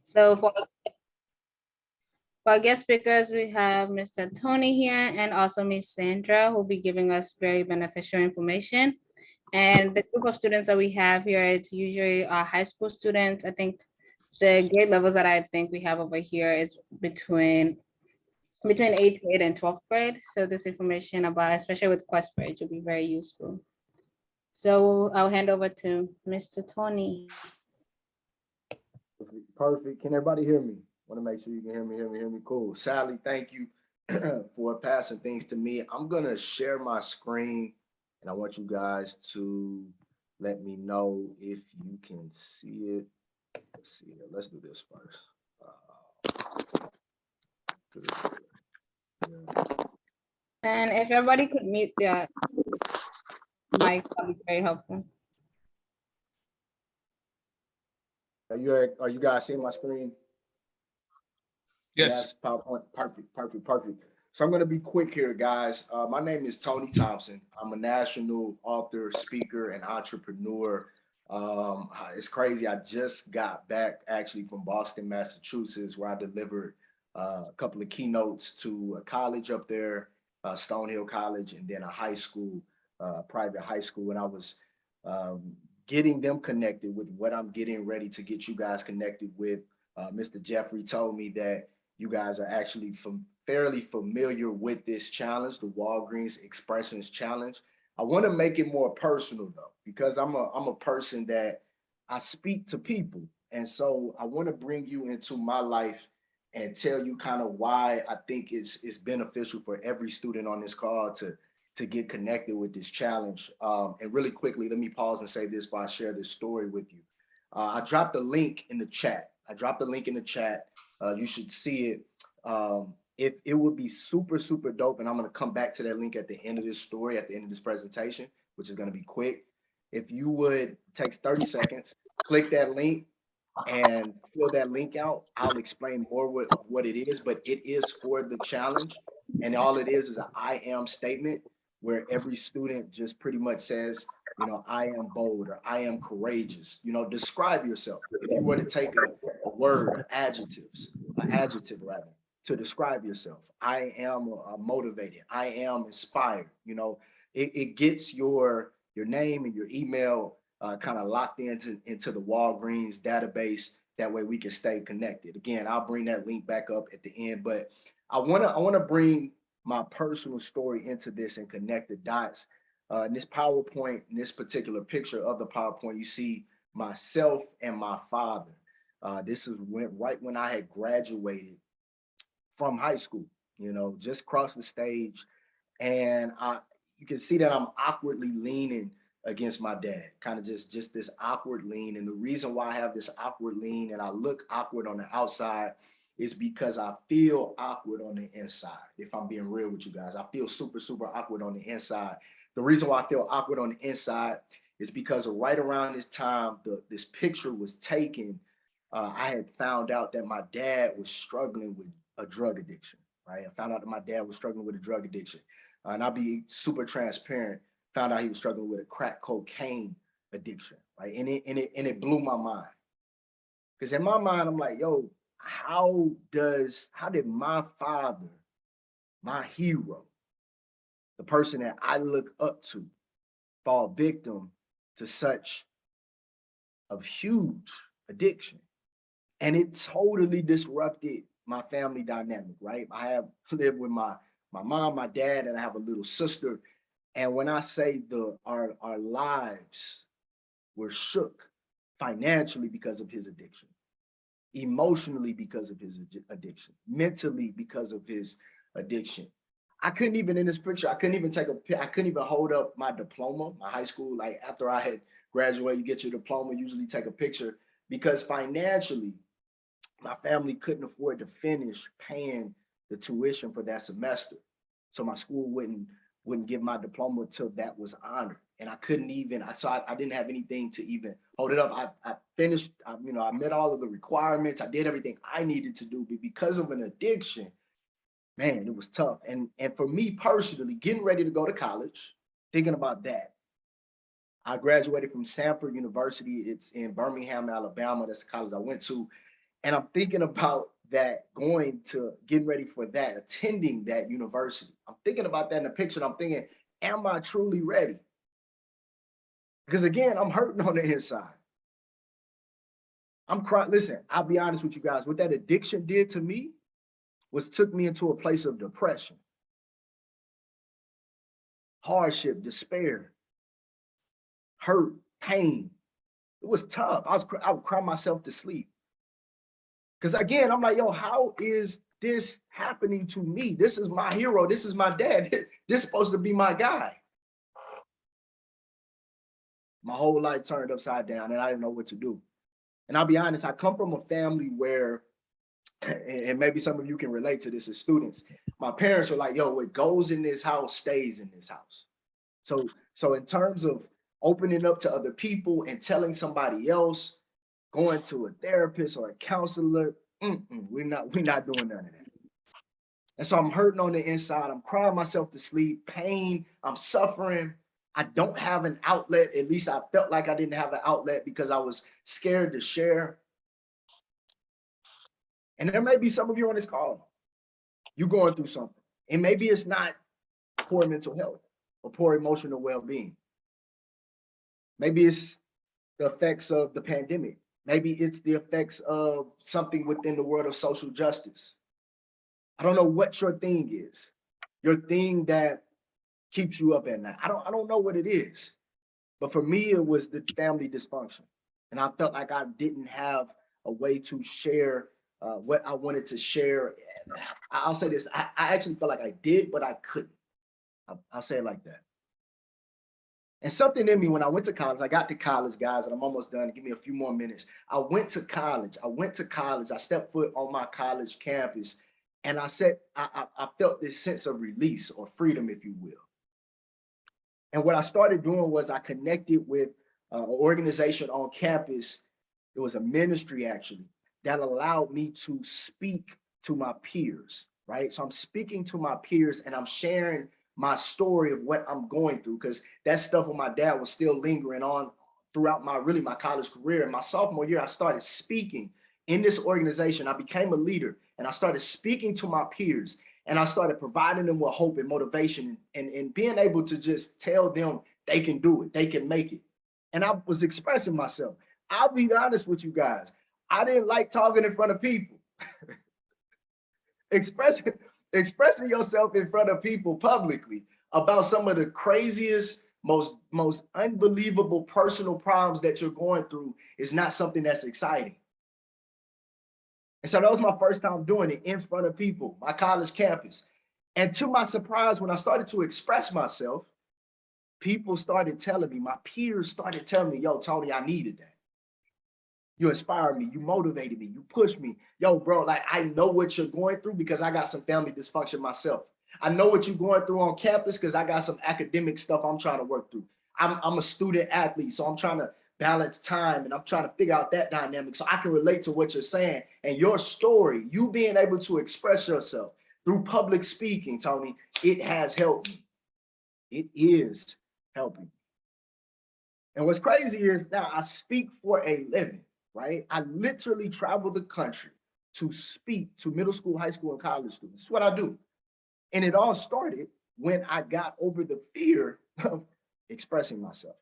So for our guest speakers, we have Mr. Tony here and also Miss Sandra, who will be giving us very beneficial information. And the group of students that we have here, it's usually our high school students. I think the grade levels that I think we have over here is between 8th grade and 12th grade. So this information about, especially with Questbridge, will be very useful. So I'll hand over to Mr. Tony. Perfect. Can everybody hear me? Want to make sure you can hear me. Cool. Sally, thank you for passing things to me. I'm going to share my screen and I want you guys to let me know if you can see it. Let's see here. Let's do this first. And if everybody could mute their mic, that would be very helpful. Are you guys seeing my screen? Yes. PowerPoint. Perfect. So I'm going to be quick here, guys. My name is Tony Thompson. I'm a national author, speaker, and entrepreneur. It's crazy. I just got back actually from Boston, Massachusetts, where I delivered a couple of keynotes to a college up there, Stonehill College, and then a high school, private high school. And I was getting them connected with what I'm getting ready to get you guys connected with. Mr. Jeffrey told me that you guys are actually fairly familiar with this challenge, the Walgreens Expressions Challenge. I want to make it more personal though, because I'm a person that I speak to people. And so I want to bring you into my life and tell you kind of why I think it's beneficial for every student on this call to get connected with this challenge. And really quickly, let me pause and say this before I share this story with you. I dropped a link in the chat. You should see it. If it would be super dope, and I'm going to come back to that link at the end of this story, at the end of this presentation, which is going to be quick. If you would take 30 seconds, click that link and fill that link out. I'll explain more what it is, but it is for the challenge. And all it is an I am statement where every student just pretty much says, you know, I am bold or I am courageous. You know, describe yourself. If you were to take a word or adjective rather, to describe yourself, I am motivated, I am inspired. You know, it gets your name and your email kind of locked into the Walgreens database. That way we can stay connected. Again, I'll bring that link back up at the end, but I wanna bring my personal story into this and connect the dots. In this PowerPoint, in this particular picture of the PowerPoint, you see myself and my father. This is right when I had graduated from high school, you know, just crossed the stage. And you can see that I'm awkwardly leaning against my dad, kind of just this awkward lean. And the reason why I have this awkward lean and I look awkward on the outside is because I feel awkward on the inside. If I'm being real with you guys, I feel super awkward on the inside. The reason why I feel awkward on the inside is because right around this time, this picture was taken, I had found out that my dad was struggling with a drug addiction, right? I found out that my dad was struggling with a drug addiction. And I'll be super transparent, found out he was struggling with a crack cocaine addiction, right? And it blew my mind. Because in my mind, I'm like, yo, how did my father, my hero, the person that I look up to, fall victim to such a huge addiction? And it totally disrupted my family dynamic, right? I have lived with my mom, my dad, and I have a little sister. And when I say our lives were shook financially because of his addiction, emotionally because of his addiction, mentally because of his addiction. I couldn't even, in this picture, I couldn't even hold up my diploma, my high school. Like after I had graduated, you get your diploma, usually take a picture, because financially, my family couldn't afford to finish paying the tuition for that semester. So my school wouldn't give my diploma until that was honored. And I couldn't even, I didn't have anything to even hold it up. I finished, I met all of the requirements. I did everything I needed to do, but because of an addiction, man, it was tough. And for me personally, getting ready to go to college, thinking about that, I graduated from Sanford University. It's in Birmingham, Alabama. That's the college I went to. And I'm thinking about that, getting ready for that, attending that university. I'm thinking about that in the picture. And I'm thinking, am I truly ready? Because again, I'm hurting on the inside. I'm crying. Listen, I'll be honest with you guys. What that addiction did to me was took me into a place of depression, hardship, despair, hurt, pain. It was tough. I would cry myself to sleep. Because again, I'm like, yo, how is this happening to me? This is my hero. This is my dad. This is supposed to be my guy. My whole life turned upside down and I didn't know what to do. And I'll be honest, I come from a family where, and maybe some of you can relate to this as students, my parents were like, yo, what goes in this house stays in this house. So in terms of opening up to other people and telling somebody else, going to a therapist or a counselor, we're not doing none of that. And so I'm hurting on the inside. I'm crying myself to sleep, pain, I'm suffering. I don't have an outlet. At least I felt like I didn't have an outlet because I was scared to share. And there may be some of you on this call, you're going through something. And maybe it's not poor mental health or poor emotional well-being. Maybe it's the effects of the pandemic. Maybe it's the effects of something within the world of social justice. I don't know what your thing is, your thing that keeps you up at night. I don't know what it is. But for me, it was the family dysfunction. And I felt like I didn't have a way to share what I wanted to share. I'll say this, I actually felt like I did, but I couldn't. I'll say it like that. And something in me, when I went to college, I got to college, guys, and I'm almost done. Give me a few more minutes. I went to college. I stepped foot on my college campus, and I felt this sense of release or freedom, if you will. And what I started doing was I connected with an organization on campus. It was a ministry, actually, that allowed me to speak to my peers, right? So I'm speaking to my peers, and I'm sharing my story of what I'm going through, because that stuff with my dad was still lingering on throughout my college career. In my sophomore year, I started speaking in this organization. I became a leader, and I started speaking to my peers, and I started providing them with hope and motivation, and being able to just tell them they can do it, they can make it. And I was expressing myself. I'll be honest with you guys. I didn't like talking in front of people. Expressing yourself in front of people publicly about some of the craziest, most unbelievable personal problems that you're going through is not something that's exciting. And so that was my first time doing it in front of people, my college campus. And to my surprise, when I started to express myself, people started telling me, my peers started telling me, yo, Tony, I needed that. You inspired me, you motivated me, you pushed me. Yo, bro, like I know what you're going through because I got some family dysfunction myself. I know what you're going through on campus because I got some academic stuff I'm trying to work through. I'm a student athlete, so I'm trying to balance time and I'm trying to figure out that dynamic so I can relate to what you're saying. And your story, you being able to express yourself through public speaking, Tony, it has helped me. It is helping. And what's crazy is now I speak for a living. Right? I literally travel the country to speak to middle school, high school, and college students. That's what I do. And it all started when I got over the fear of expressing myself.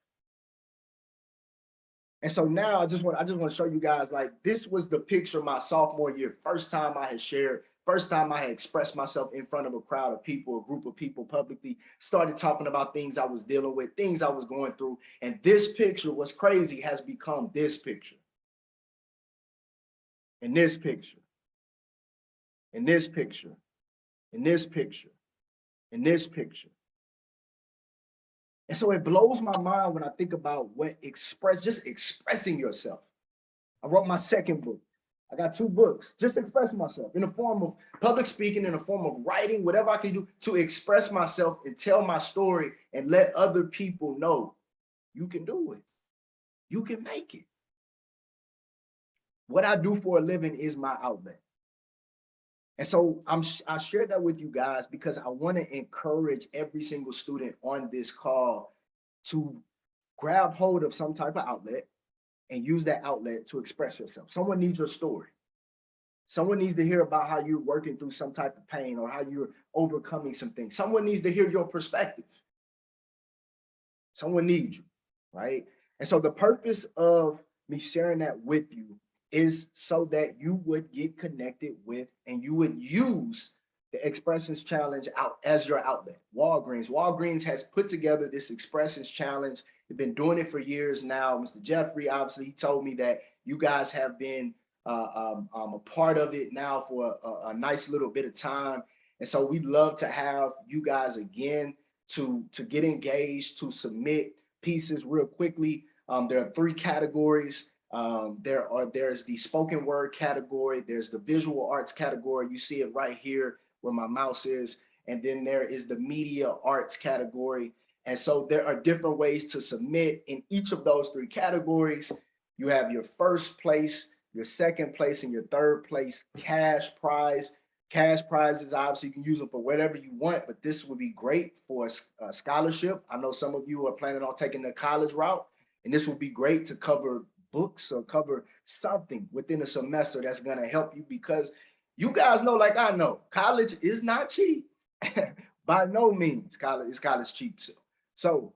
And so now I just want to show you guys, like, this was the picture my sophomore year, first time I had shared, first time I had expressed myself in front of a crowd of people, a group of people publicly, started talking about things I was dealing with, things I was going through. And this picture, what's crazy, has become this picture. In this picture, in this picture, in this picture, in this picture. And so it blows my mind when I think about just expressing yourself. I wrote my second book. I got 2 books, just express myself in the form of public speaking, in the form of writing, whatever I can do to express myself and tell my story and let other people know you can do it. You can make it. What I do for a living is my outlet. And so I share that with you guys because I want to encourage every single student on this call to grab hold of some type of outlet and use that outlet to express yourself. Someone needs your story. Someone needs to hear about how you're working through some type of pain or how you're overcoming some things. Someone needs to hear your perspective. Someone needs you, right? And so the purpose of me sharing that with you is so that you would get connected with and you would use the Expressions Challenge out as your outlet. Walgreens has put together this Expressions Challenge. They've been doing it for years now. Mr. Jeffrey, obviously, he told me that you guys have been a part of it now for a nice little bit of time. And so we'd love to have you guys again to get engaged, to submit pieces real quickly. There are 3 categories. There's the spoken word category, there's the visual arts category. You see it right here where my mouse is. And then there is the media arts category. And so there are different ways to submit in each of those 3 categories. You have your first place, your second place, and your third place cash prize. Cash prizes, obviously, you can use them for whatever you want, but this would be great for a scholarship. I know some of you are planning on taking the college route, and this would be great to cover books or cover something within a semester that's going to help you, because you guys know, like I know, college is not cheap. By no means is college cheap. So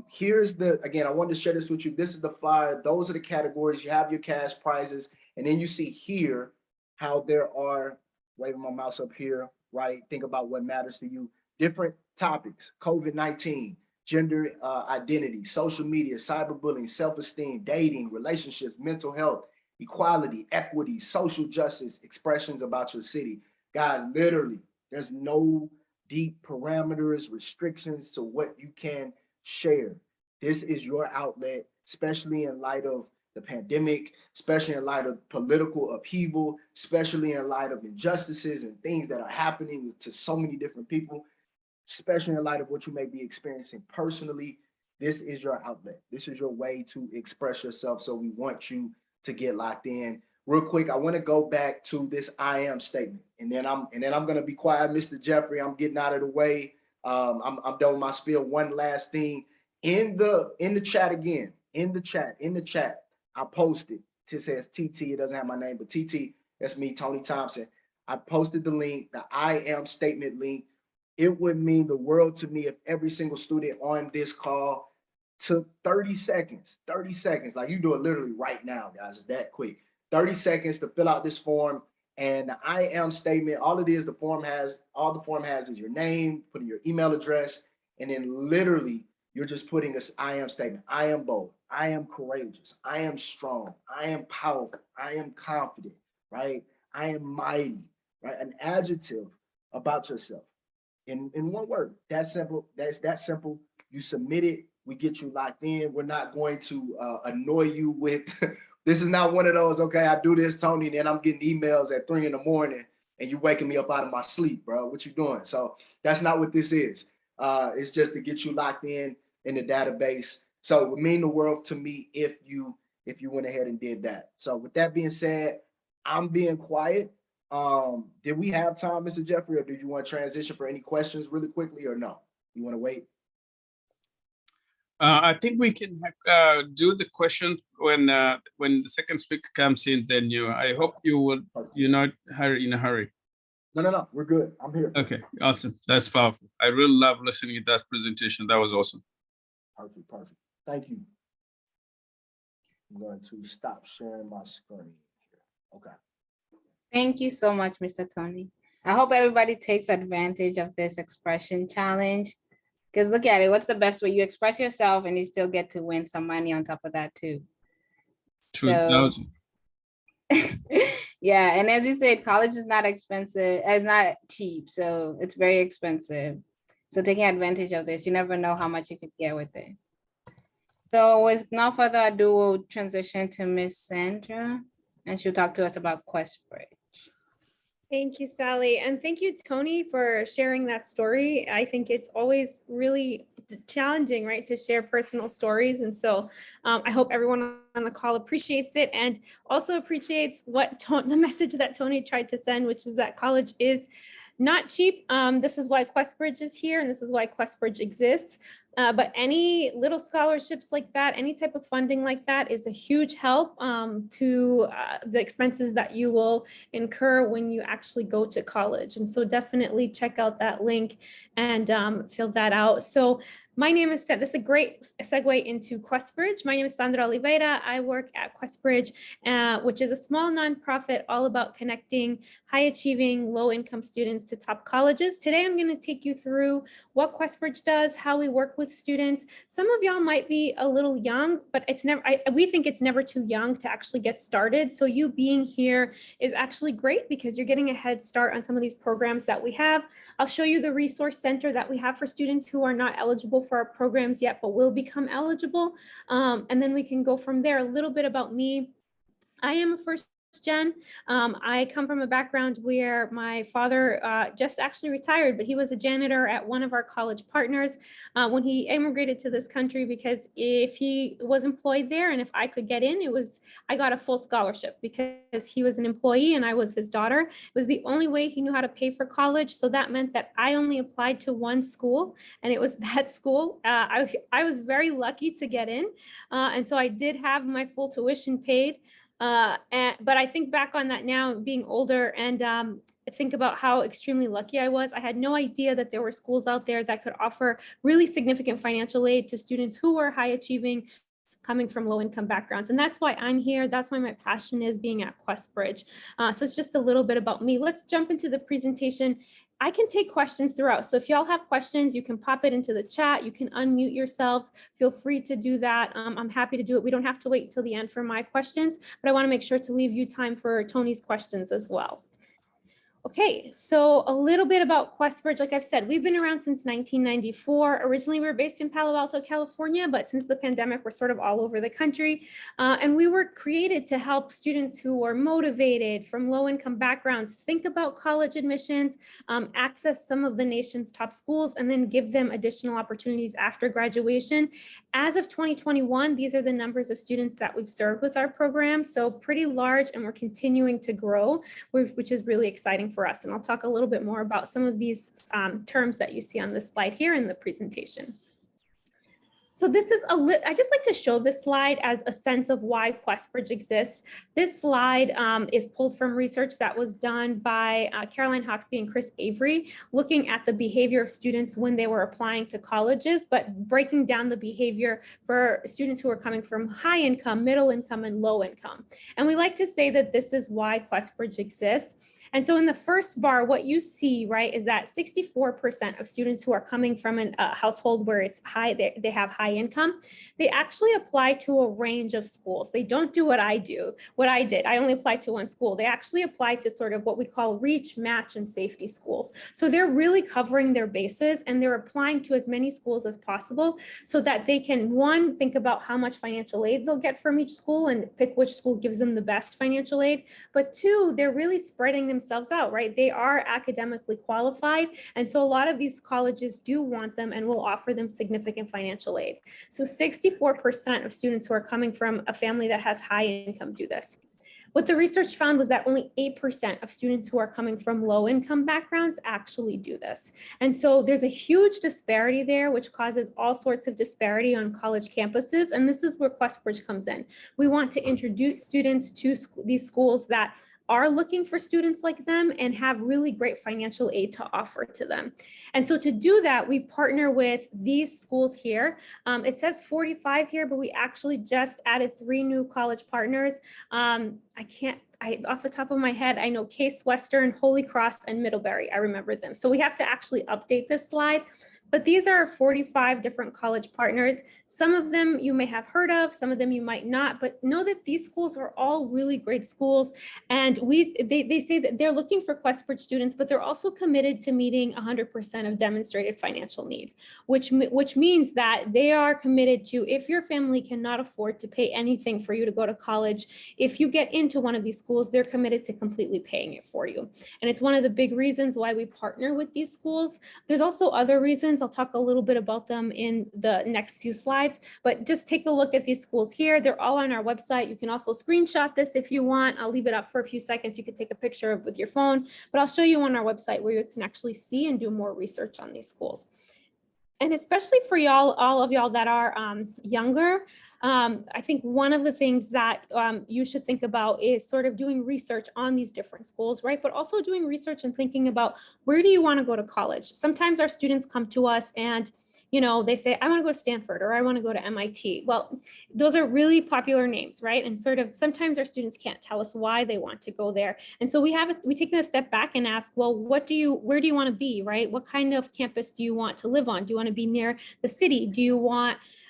here's again, I wanted to share this with you. This is the flyer. Those are the categories. You have your cash prizes. And then you see here how there are, waving my mouse up here, right? Think about what matters to you. Different topics: COVID-19, gender identity, social media, cyberbullying, self-esteem, dating, relationships, mental health, equality, equity, social justice, expressions about your city. Guys, literally, there's no deep parameters, restrictions to what you can share. This is your outlet, especially in light of the pandemic, especially in light of political upheaval, especially in light of injustices and things that are happening to so many different people, especially in light of what you may be experiencing personally. This is your outlet. This is your way to express yourself. So we want you to get locked in. Real quick, I want to go back to this I am statement, and then I'm going to be quiet, Mr. Jeffrey. I'm getting out of the way. I'm done with my spiel. One last thing in the chat again, in the chat, I posted. It says TT. It doesn't have my name, but TT. That's me, Tony Thompson. I posted the link, the I am statement link. It would mean the world to me if every single student on this call took 30 seconds. Like you do it literally right now, guys. It's that quick. 30 seconds to fill out this form. And the I am statement, all the form has is your name, putting your email address, and then literally you're just putting this I am statement. I am bold. I am courageous. I am strong. I am powerful. I am confident, right? I am mighty, right? An adjective about yourself in one word. That's simple. That's that simple. You submit it. We get you locked in. We're not going to annoy you with this is not one of those, okay, I do this, Tony, and then I'm getting emails at 3 a.m. and you waking me up out of my sleep, bro. What you doing? So that's not what this is. It's just to get you locked in the database. So it would mean the world to me if you went ahead and did that. So with that being said, I'm being quiet. Did we have time, Mr. Jeffrey, or did you want to transition for any questions really quickly, or no? You want to wait? I think we can do the question when the second speaker comes in. Then I hope you're not in a hurry. No, we're good. I'm here. Okay, awesome. That's powerful. I really love listening to that presentation. That was awesome. Perfect. Thank you. I'm going to stop sharing my screen here. Okay. Thank you so much, Mr. Tony. I hope everybody takes advantage of this expression challenge. Because look at it, what's the best way? You express yourself and you still get to win some money on top of that too. So, yeah, and as you said, college is not expensive, it's not cheap, so it's very expensive. So taking advantage of this, you never know how much you could get with it. So with no further ado, we'll transition to Miss Sandra, and she'll talk to us about Questbridge. Thank you, Sally. And thank you, Tony, for sharing that story. I think it's always really challenging, right, to share personal stories. And so I hope everyone on the call appreciates it and also appreciates the message that Tony tried to send, which is that college is not cheap. This is why Questbridge is here, and this is why Questbridge exists. But any little scholarships like that, any type of funding like that is a huge help to the expenses that you will incur when you actually go to college. And so definitely check out that link and fill that out. So my name is, this is a great segue into Questbridge. My name is Sandra Oliveira. I work at Questbridge, which is a small nonprofit all about connecting high achieving, low income students to top colleges. Today, I'm going to take you through what Questbridge does, how we work with students. Some of y'all might be a little young, but it's never, we think it's never too young to actually get started. So you being here is actually great because you're getting a head start on some of these programs that we have. I'll show you the resource center that we have for students who are not eligible for our programs yet, but will become eligible. And then we can go from there. A little bit about me. I am a first gen. I come from a background where my father just actually retired, but he was a janitor at one of our college partners when he immigrated to this country, because if he was employed there and if I could get in, I got a full scholarship because he was an employee and I was his daughter. It was the only way he knew how to pay for college. So that meant that I only applied to one school, and it was that school. I was very lucky to get in. And so I did have my full tuition paid. But I think back on that now, being older, and think about how extremely lucky I was. I had no idea that there were schools out there that could offer really significant financial aid to students who were high achieving, coming from low income backgrounds. And that's why I'm here. That's why my passion is being at Questbridge. So it's just a little bit about me. Let's jump into the presentation. I can take questions throughout. So if y'all have questions, you can pop it into the chat. You can unmute yourselves. Feel free to do that. I'm happy to do it. We don't have to wait till the end for my questions, but I want to make sure to leave you time for Tony's questions as well. Okay, so a little bit about Questbridge. Like I've said, we've been around since 1994. Originally, we were based in Palo Alto, California, but since the pandemic, we're sort of all over the country. And we were created to help students who are motivated from low-income backgrounds think about college admissions, access some of the nation's top schools, and then give them additional opportunities after graduation. As of 2021, these are the numbers of students that we've served with our program. So pretty large, and we're continuing to grow, which is really exciting for us. And I'll talk a little bit more about some of these terms that you see on this slide here in the presentation. So this is I just like to show this slide as a sense of why Questbridge exists. This slide is pulled from research that was done by Caroline Hawksby and Chris Avery, looking at the behavior of students when they were applying to colleges, but breaking down the behavior for students who are coming from high income, middle income, and low income. And we like to say that this is why Questbridge exists. And so in the first bar, what you see, right, is that 64% of students who are coming from a household where it's high, they have high income, they actually apply to a range of schools. They don't do what I did. I only applied to one school. They actually apply to sort of what we call reach, match, and safety schools. So they're really covering their bases, and they're applying to as many schools as possible so that they can, one, think about how much financial aid they'll get from each school and pick which school gives them the best financial aid. But two, they're really spreading themselves out, right? They are academically qualified. And so a lot of these colleges do want them and will offer them significant financial aid. So 64% of students who are coming from a family that has high income do this. What the research found was that only 8% of students who are coming from low income backgrounds actually do this. And so there's a huge disparity there, which causes all sorts of disparity on college campuses. And this is where Questbridge comes in. We want to introduce students to these schools that are looking for students like them and have really great financial aid to offer to them. And so to do that, we partner with these schools here. It says 45 here, but we actually just added 3 new college partners. Off the top of my head, I know Case Western, Holy Cross, and Middlebury. I remember them. So we have to actually update this slide. But these are 45 different college partners. Some of them you may have heard of, some of them you might not, but know that these schools are all really great schools. And they say that they're looking for Questbridge students, but they're also committed to meeting 100% of demonstrated financial need, which means that they are committed to, if your family cannot afford to pay anything for you to go to college, if you get into one of these schools, they're committed to completely paying it for you. And it's one of the big reasons why we partner with these schools. There's also other reasons. I'll talk a little bit about them in the next few slides, but just take a look at these schools here. They're all on our website. You can also screenshot this if you want. I'll leave it up for a few seconds. You can take a picture with your phone, but I'll show you on our website where you can actually see and do more research on these schools. And especially for y'all, all of y'all that are younger, I think one of the things that you should think about is sort of doing research on these different schools, right? But also doing research and thinking about, where do you want to go to college? Sometimes our students come to us and, you know, they say, I want to go to Stanford, or I want to go to MIT. Well, those are really popular names, right? And sort of sometimes our students can't tell us why they want to go there. And so we take a step back and ask, well, where do you want to be, right? What kind of campus do you want to live on? Do you want to be near the city?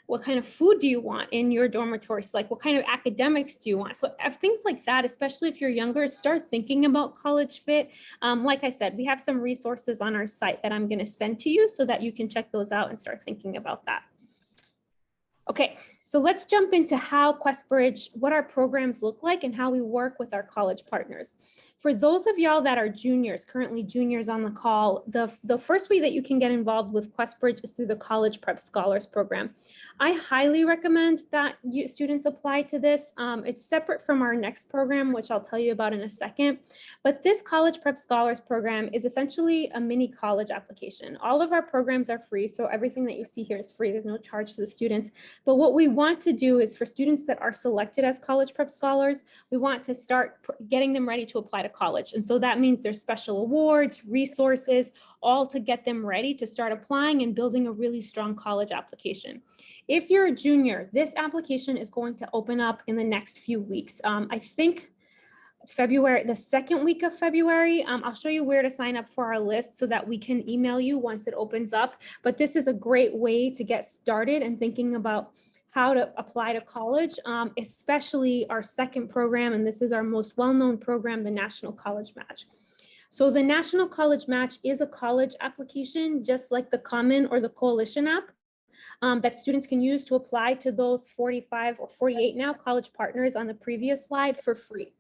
What kind of food do you want in your dormitories? Like, what kind of academics do you want? So things like that, especially if you're younger, start thinking about college fit. Like I said, we have some resources on our site that I'm going to send to you so that you can check those out and start thinking about that. Okay, so let's jump into how Questbridge, what our programs look like and how we work with our college partners. For those of y'all that are juniors, currently juniors on the call, the first way that you can get involved with Questbridge is through the College Prep Scholars Program. I highly recommend that students apply to this. It's separate from our next program, which I'll tell you about in a second. But this College Prep Scholars Program is essentially a mini college application. All of our programs are free, so everything that you see here is free. There's no charge to the students. But what we want to do is, for students that are selected as College Prep Scholars, we want to start getting them ready to apply to college. And so that means there's special awards, resources, all to get them ready to start applying and building a really strong college application. If you're a junior, this application is going to open up in the next few weeks. I think February, the second week of February. I'll show you where to sign up for our list so that we can email you once it opens up. But this is a great way to get started and thinking about how to apply to college, especially our second program. And this is our most well-known program, the National College Match. So the National College Match is a college application, just like the Common or the Coalition app. That students can use to apply to those 45 or 48 now college partners on the previous slide for free.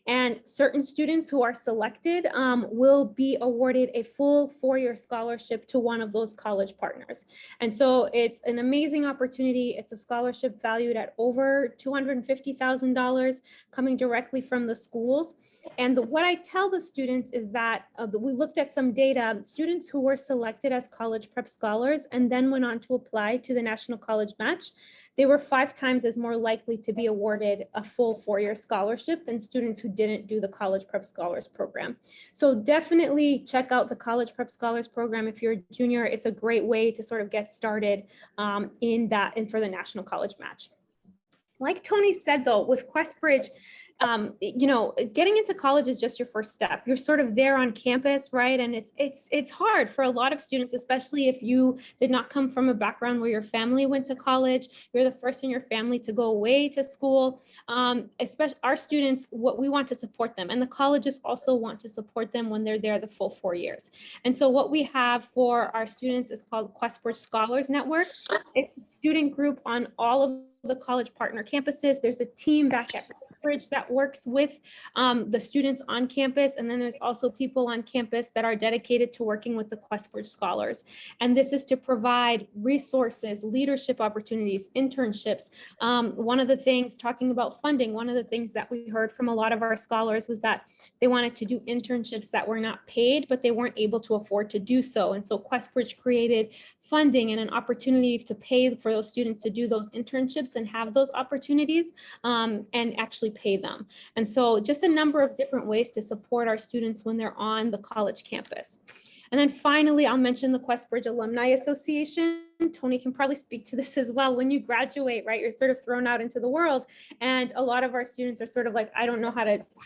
And certain students who are selected will be awarded a full 4-year scholarship to one of those college partners. And so it's an amazing opportunity. It's a scholarship valued at over $250,000 coming directly from the schools. And what I tell the students is that we looked at some data, students who were selected as college prep scholars and then went on to apply to the National College Match, they were 5 times as more likely to be awarded a full 4-year scholarship than students who didn't do the College Prep Scholars Program. So definitely check out the College Prep Scholars Program if you're a junior. It's a great way to sort of get started in that and for the National College Match. Like Tony said, though, with Questbridge, you know, getting into college is just your first step. You're sort of there on campus, right? And it's hard for a lot of students, especially if you did not come from a background where your family went to college. You're the first in your family to go away to school. Especially our students, what we want to support them, and the colleges also want to support them when they're there the full 4 years. And so what we have for our students is called Questbridge Scholars Network. It's a student group on all of the college partner campuses. There's a team back at Questbridge that works with the students on campus. And then there's also people on campus that are dedicated to working with the Questbridge scholars. And this is to provide resources, leadership opportunities, internships. One of the things, talking about funding, one of the things that we heard from a lot of our scholars was that they wanted to do internships that were not paid, but they weren't able to afford to do so. And so Questbridge created funding and an opportunity to pay for those students to do those internships and have those opportunities and actually pay them. And so just a number of different ways to support our students when they're on the college campus. And then finally, I'll mention the Questbridge Alumni Association. Tony can probably speak to this as well. When you graduate, right, you're sort of thrown out into the world. And a lot of our students are sort of like, I don't know how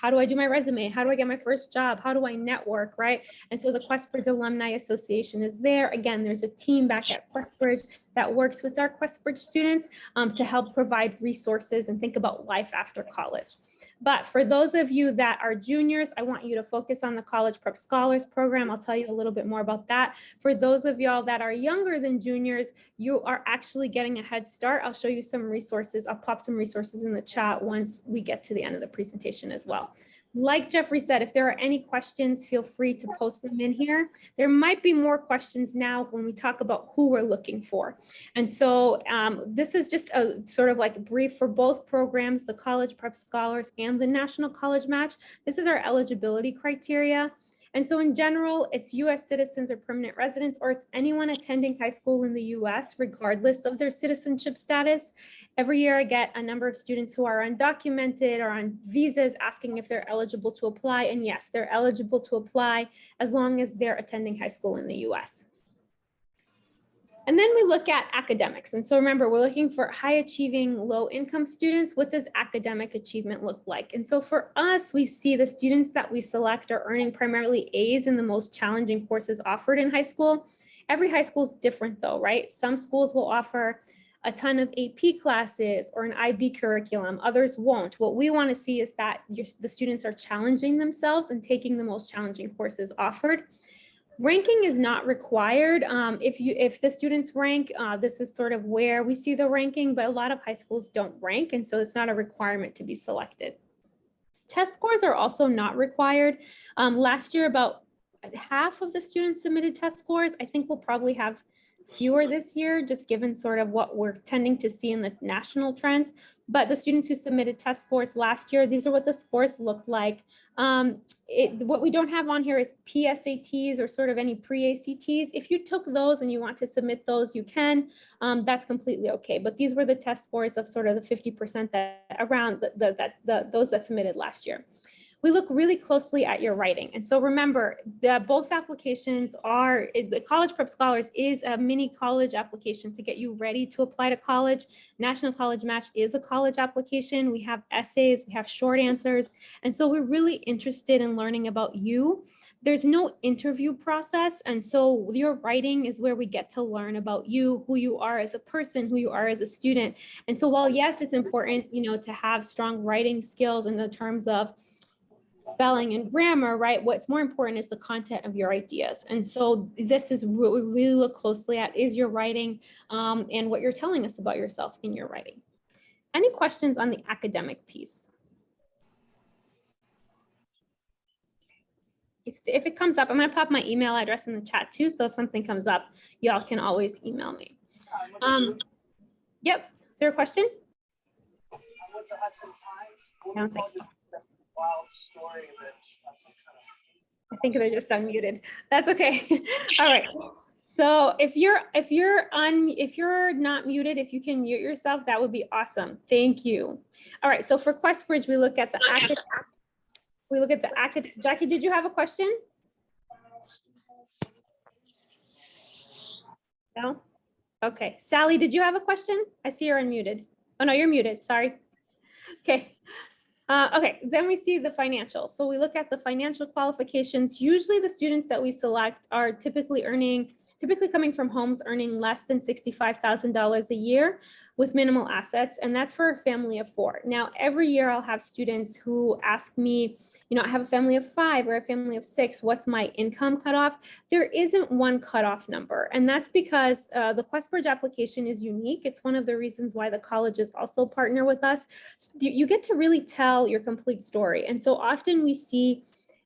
do I do my resume? How do I get my first job? How do I network, right? And so the Questbridge Alumni Association is there. Again, there's a team back at Questbridge that works with our Questbridge students to help provide resources and think about life after college. But for those of you that are juniors, I want you to focus on the College Prep Scholars Program. I'll tell you a little bit more about that. For those of y'all that are younger than juniors, you are actually getting a head start. I'll show you some resources. I'll pop some resources in the chat once we get to the end of the presentation as well. Like Jeffrey said, if there are any questions, feel free to post them in here. There might be more questions now when we talk about who we're looking for. And so this is just a sort of like a brief for both programs, the College Prep Scholars and the National College Match. This is our eligibility criteria. And so in general, it's US citizens or permanent residents, or it's anyone attending high school in the US, regardless of their citizenship status. Every year I get a number of students who are undocumented or on visas asking if they're eligible to apply. And yes, they're eligible to apply as long as they're attending high school in the US. And then we look at academics. And so remember, we're looking for high achieving, low income students. What does academic achievement look like? And so for us, we see the students that we select are earning primarily A's in the most challenging courses offered in high school. Every high school is different though, right? Some schools will offer a ton of AP classes or an IB curriculum, others won't. What we want to see is that the students are challenging themselves and taking the most challenging courses offered. Ranking is not required. If the students rank, this is sort of where we see the ranking, but a lot of high schools don't rank, and so it's not a requirement to be selected. Test scores are also not required. Last year, about half of the students submitted test scores. I think we'll probably have fewer this year, just given sort of what we're tending to see in the national trends. But the students who submitted test scores last year, these are what the scores looked like. What we don't have on here is PSATs or sort of any pre-ACTs. If you took those and you want to submit those, you can. That's completely okay. But these were the test scores of sort of the 50% that around those that submitted last year. We look really closely at your writing. And so remember that both applications are, the College Prep Scholars is a mini college application to get you ready to apply to college. National College Match is a college application. We have essays, we have short answers. And so we're really interested in learning about you. There's no interview process. And so your writing is where we get to learn about you, who you are as a person, who you are as a student. And so while yes, it's important, to have strong writing skills in the terms of spelling and grammar, right? What's more important is the content of your ideas. And so this is what we really look closely at, is your writing and what you're telling us about yourself in your writing. Any questions on the academic piece? If it comes up, I'm going to pop my email address in the chat too. So if something comes up, y'all can always email me. Yep. Is there a question? I don't think so. Wild story that I think they're just unmuted. That's okay. All right. So if you're not muted, if you can mute yourself, that would be awesome. Thank you. All right. So for Questbridge, we look at the academic. Jackie, did you have a question? No. Okay. Sally, did you have a question? I see you're unmuted. Oh no, you're muted. Sorry. Okay. Okay, then we see the financial. So we look at the financial qualifications. Usually the students that we select are typically coming from homes earning less than $65,000 a year with minimal assets, and that's for a family of 4. Now, every year I'll have students who ask me, I have a family of 5 or a family of 6, what's my income cutoff? There isn't one cutoff number, and that's because the Questbridge application is unique. It's one of the reasons why the colleges also partner with us. You get to really tell your complete story, and so often we see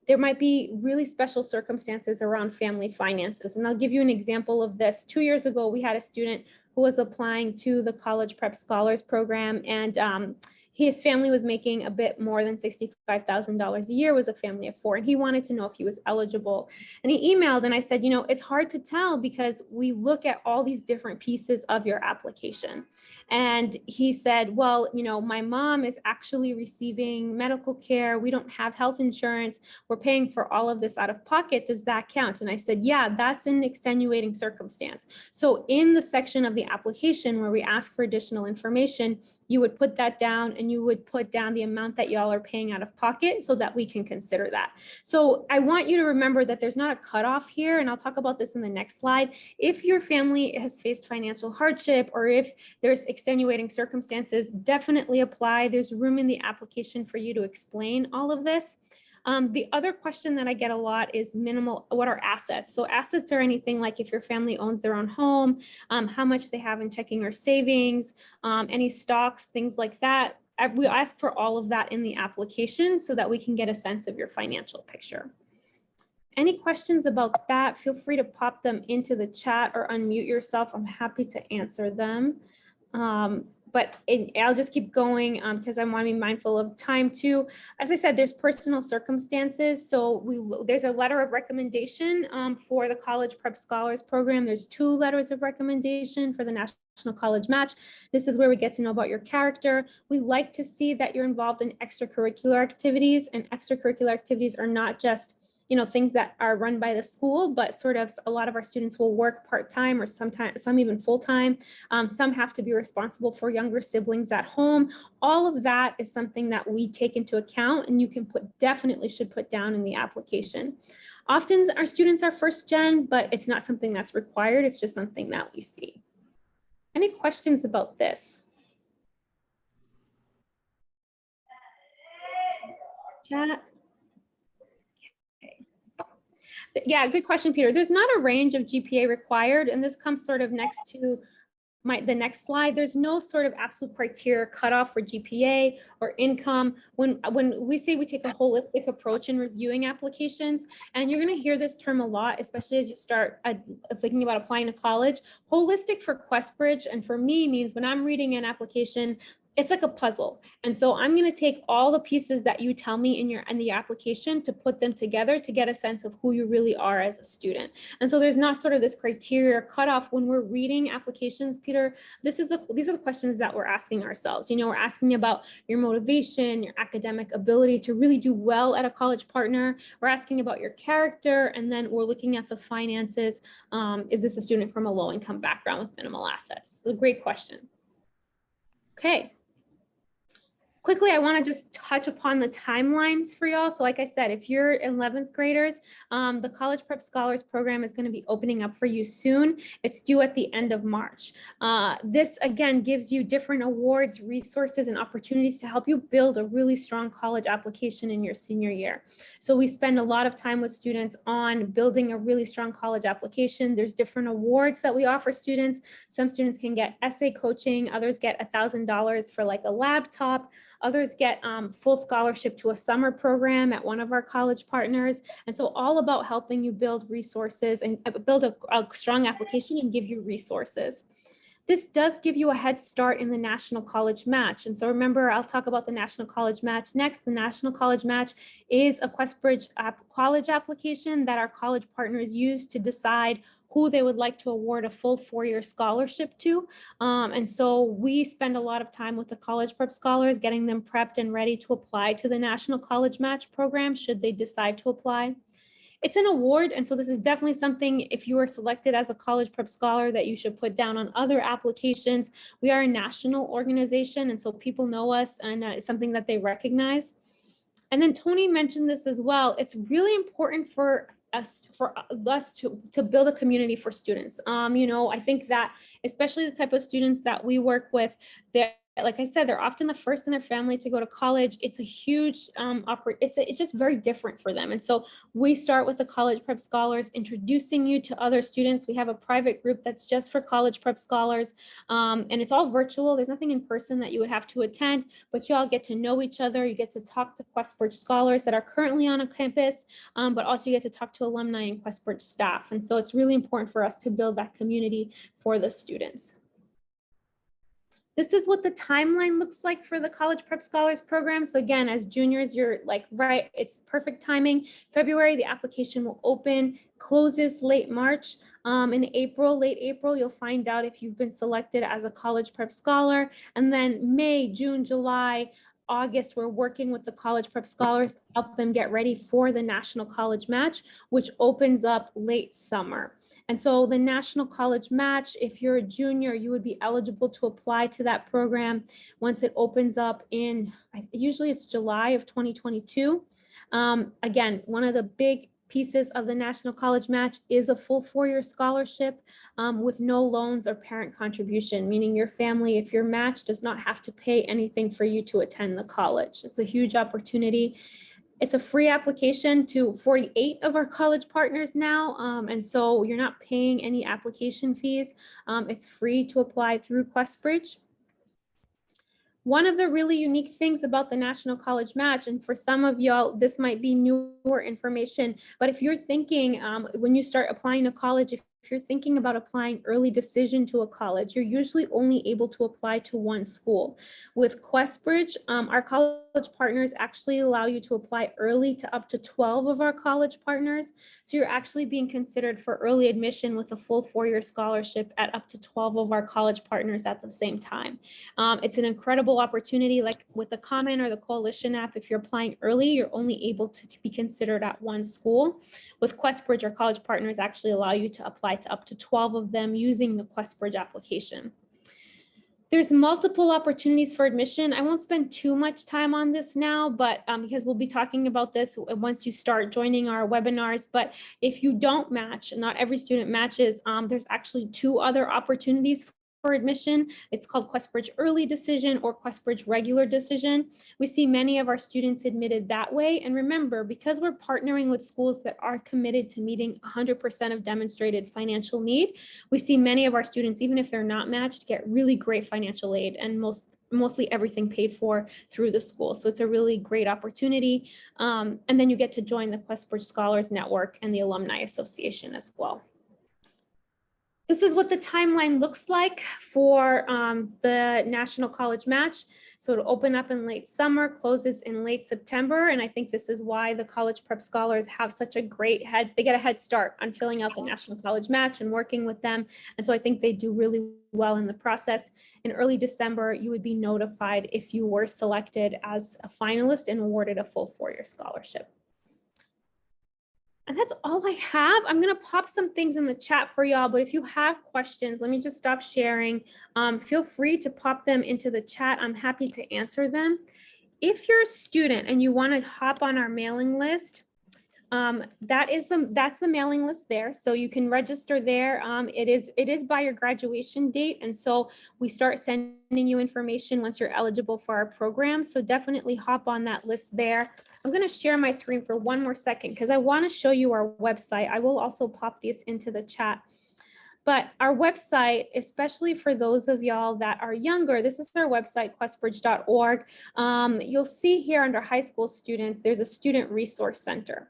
there might be really special circumstances around family finances. And I'll give you an example of this. 2 years ago, we had a student who was applying to the College Prep Scholars Program, and his family was making a bit more than $65,000 a year, was a family of 4, and he wanted to know if he was eligible. And he emailed, and I said, it's hard to tell because we look at all these different pieces of your application. And he said, well, my mom is actually receiving medical care. We don't have health insurance. We're paying for all of this out of pocket. Does that count? And I said, yeah, that's an extenuating circumstance. So in the section of the application where we ask for additional information, you would put that down, and you would put down the amount that y'all are paying out of pocket so that we can consider that. So I want you to remember that there's not a cutoff here, and I'll talk about this in the next slide. If your family has faced financial hardship, or if there's extenuating circumstances, definitely apply. There's room in the application for you to explain all of this. The other question that I get a lot is what are assets? So assets are anything like if your family owns their own home, how much they have in checking or savings, any stocks, things like that. We ask for all of that in the application so that we can get a sense of your financial picture. Any questions about that? Feel free to pop them into the chat or unmute yourself. I'm happy to answer them. I'll just keep going because I want to be mindful of time too. As I said, there's personal circumstances. So there's a letter of recommendation for the College Prep Scholars Program. There's 2 letters of recommendation for the National College Match. This is where we get to know about your character. We like to see that you're involved in extracurricular activities, and extracurricular activities are not just things that are run by the school, but sort of a lot of our students will work part-time or sometimes some even full-time. Some have to be responsible for younger siblings at home. All of that is something that we take into account, and you can definitely should put down in the application. Often our students are first gen, but it's not something that's required. It's just something that we see. Any questions about this? Chat. Yeah, good question, Peter. There's not a range of GPA required, and this comes sort of next to the next slide. There's no sort of absolute criteria cutoff for GPA or income. When we say we take a holistic approach in reviewing applications, and you're going to hear this term a lot, especially as you start thinking about applying to college. Holistic for Questbridge and for me means when I'm reading an application, it's like a puzzle. And so I'm going to take all the pieces that you tell me in the application to put them together to get a sense of who you really are as a student. And so there's not sort of this criteria cutoff when we're reading applications, Peter. These are the questions that we're asking ourselves. We're asking about your motivation, your academic ability to really do well at a college partner. We're asking about your character, and then we're looking at the finances. Is this a student from a low-income background with minimal assets? So great question. Okay. Quickly, I want to just touch upon the timelines for y'all. So like I said, if you're 11th graders, the College Prep Scholars Program is going to be opening up for you soon. It's due at the end of March. This, again, gives you different awards, resources, and opportunities to help you build a really strong college application in your senior year. So we spend a lot of time with students on building a really strong college application. There's different awards that we offer students. Some students can get essay coaching, others get $1,000 for like a laptop. Others get full scholarship to a summer program at one of our college partners. And so all about helping you build resources and build a strong application and give you resources. This does give you a head start in the National College Match. And so remember, I'll talk about the National College Match next. The National College Match is a Questbridge college application that our college partners use to decide who they would like to award a full 4-year scholarship to. And so we spend a lot of time with the college prep scholars, getting them prepped and ready to apply to the National College Match program should they decide to apply. It's an award, and so this is definitely something, if you are selected as a college prep scholar, that you should put down on other applications. We are a national organization, and so people know us, and it's something that they recognize. And then Tony mentioned this as well. It's really important for us to build a community for students. I think that especially the type of students that we work with, like I said, they're often the first in their family to go to college. It's a huge it's just very different for them. And so we start with the college prep scholars, introducing you to other students. We have a private group that's just for college prep scholars, and it's all virtual. There's nothing in person that you would have to attend, but you all get to know each other. You get to talk to Questbridge scholars that are currently on a campus, but also you get to talk to alumni and Questbridge staff. And so it's really important for us to build that community for the students. This is what the timeline looks like for the College Prep Scholars Program. So again, as juniors, you're like, right, it's perfect timing. February, the application will open, closes late March. In late April, you'll find out if you've been selected as a College Prep Scholar. And then May, June, July, August, we're working with the college prep scholars to help them get ready for the National College Match, which opens up late summer. And so the National College Match, if you're a junior, you would be eligible to apply to that program once it opens up in, usually it's July of 2022. Again, one of the big pieces of the National College Match is a full 4-year scholarship with no loans or parent contribution, meaning your family, if you're matched, does not have to pay anything for you to attend the college. It's a huge opportunity. It's a free application to 48 of our college partners now, and so you're not paying any application fees. It's free to apply through Questbridge. One of the really unique things about the National College Match, and for some of y'all, this might be newer information, but if you're thinking when you start applying to college, if if you're thinking about applying early decision to a college, you're usually only able to apply to one school. With Questbridge, our college partners actually allow you to apply early to up to 12 of our college partners. So you're actually being considered for early admission with a full 4-year scholarship at up to 12 of our college partners at the same time. It's an incredible opportunity. Like with the Common or the Coalition app, if you're applying early, you're only able to be considered at one school. With Questbridge, our college partners actually allow you to apply to up to 12 of them using the Questbridge application. There's multiple opportunities for admission. I won't spend too much time on this now, but because we'll be talking about this once you start joining our webinars. But if you don't match, not every student matches, there's actually 2 other opportunities for admission. It's called Questbridge Early Decision or Questbridge Regular Decision. We see many of our students admitted that way. And remember, because we're partnering with schools that are committed to meeting 100% of demonstrated financial need, we see many of our students, even if they're not matched, get really great financial aid and mostly everything paid for through the school. So it's a really great opportunity. And then you get to join the Questbridge Scholars Network and the Alumni Association as well. This is what the timeline looks like for the National College Match. So it'll open up in late summer, closes in late September. And I think this is why the college prep scholars have such a great they get a head start on filling out the National College Match and working with them. And so I think they do really well in the process. In early December, you would be notified if you were selected as a finalist and awarded a full 4-year scholarship. And that's all I have. I'm going to pop some things in the chat for y'all, but if you have questions, let me just stop sharing. Feel free to pop them into the chat. I'm happy to answer them. If you're a student and you want to hop on our mailing list, that's the mailing list there. So you can register there. It is by your graduation date. And so we start sending you information once you're eligible for our program. So definitely hop on that list there. I'm going to share my screen for one more second because I want to show you our website. I will also pop this into the chat. But our website, especially for those of y'all that are younger, this is our website, questbridge.org. You'll see here under high school students, there's a student resource center.